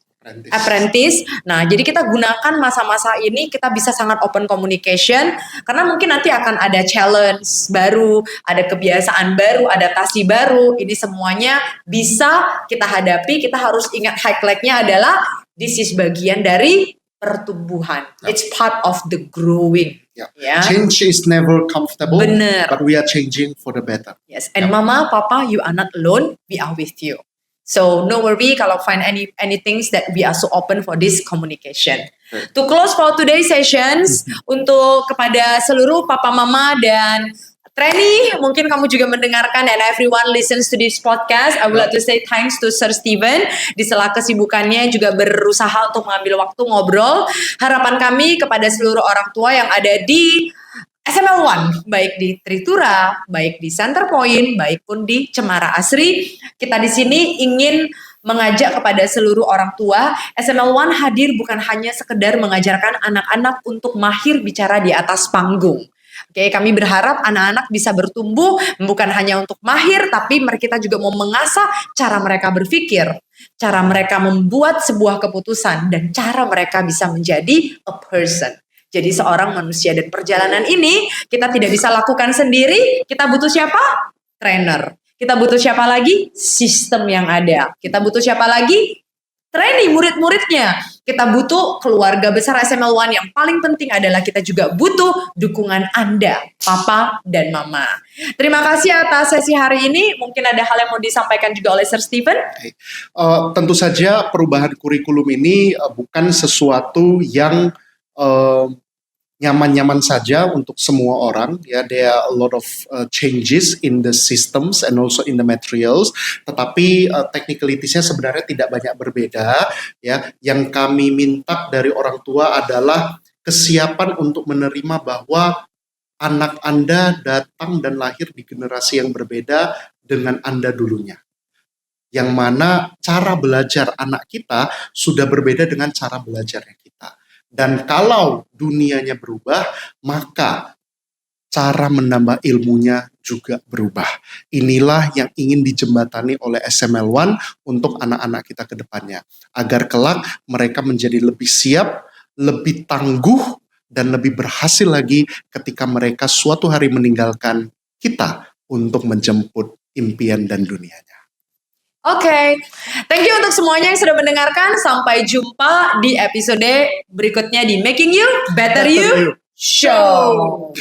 apprentice. Nah, jadi kita gunakan masa-masa ini, kita bisa sangat open communication, karena mungkin nanti akan ada challenge baru, ada kebiasaan baru, adaptasi baru. Ini semuanya bisa kita hadapi. Kita harus ingat highlightnya adalah this is bagian dari pertumbuhan. It's part of the growing. Yeah. Change is never comfortable, Bener. but we are changing for the better. Yes, and Mama, Papa, you are not alone. We are with you. So no worry kalau find any things that we are so open for this communication. To close for today's sessions, untuk kepada seluruh papa mama dan trainee, mungkin kamu juga mendengarkan and everyone listens to this podcast. I would like to say thanks to Sir Steven. Di sela kesibukannya juga berusaha untuk mengambil waktu ngobrol. Harapan kami kepada seluruh orang tua yang ada di SML1, baik di Tritura, baik di Center Point, baik pun di Cemara Asri, kita di sini ingin mengajak kepada seluruh orang tua, SML1 hadir bukan hanya sekedar mengajarkan anak-anak untuk mahir bicara di atas panggung. Oke, kami berharap anak-anak bisa bertumbuh bukan hanya untuk mahir, tapi kita juga mau mengasah cara mereka berpikir, cara mereka membuat sebuah keputusan, dan cara mereka bisa menjadi a person. Jadi seorang manusia, dan perjalanan ini kita tidak bisa lakukan sendiri. Kita butuh siapa? Trainer. Kita butuh siapa lagi? Sistem yang ada. Kita butuh siapa lagi? Trainee, murid-muridnya. Kita butuh keluarga besar SML1. Yang paling penting adalah kita juga butuh dukungan Anda, Papa dan Mama. Terima kasih atas sesi hari ini. Mungkin ada hal yang mau disampaikan juga oleh Sir Steven? Tentu saja perubahan kurikulum ini bukan sesuatu yang nyaman-nyaman saja untuk semua orang, ya. There are a lot of changes in the systems and also in the materials, tetapi technicalities-nya sebenarnya tidak banyak berbeda, ya. Yang kami minta dari orang tua adalah kesiapan untuk menerima bahwa anak Anda datang dan lahir di generasi yang berbeda dengan Anda dulunya, yang mana cara belajar anak kita sudah berbeda dengan cara belajarnya kita. Dan kalau dunianya berubah, maka cara menambah ilmunya juga berubah. Inilah yang ingin dijembatani oleh SML1 untuk anak-anak kita ke depannya. Agar kelak mereka menjadi lebih siap, lebih tangguh, dan lebih berhasil lagi ketika mereka suatu hari meninggalkan kita untuk menjemput impian dan dunianya. Oke, thank you untuk semuanya yang sudah mendengarkan. Sampai jumpa di episode berikutnya di Making You Better You Show.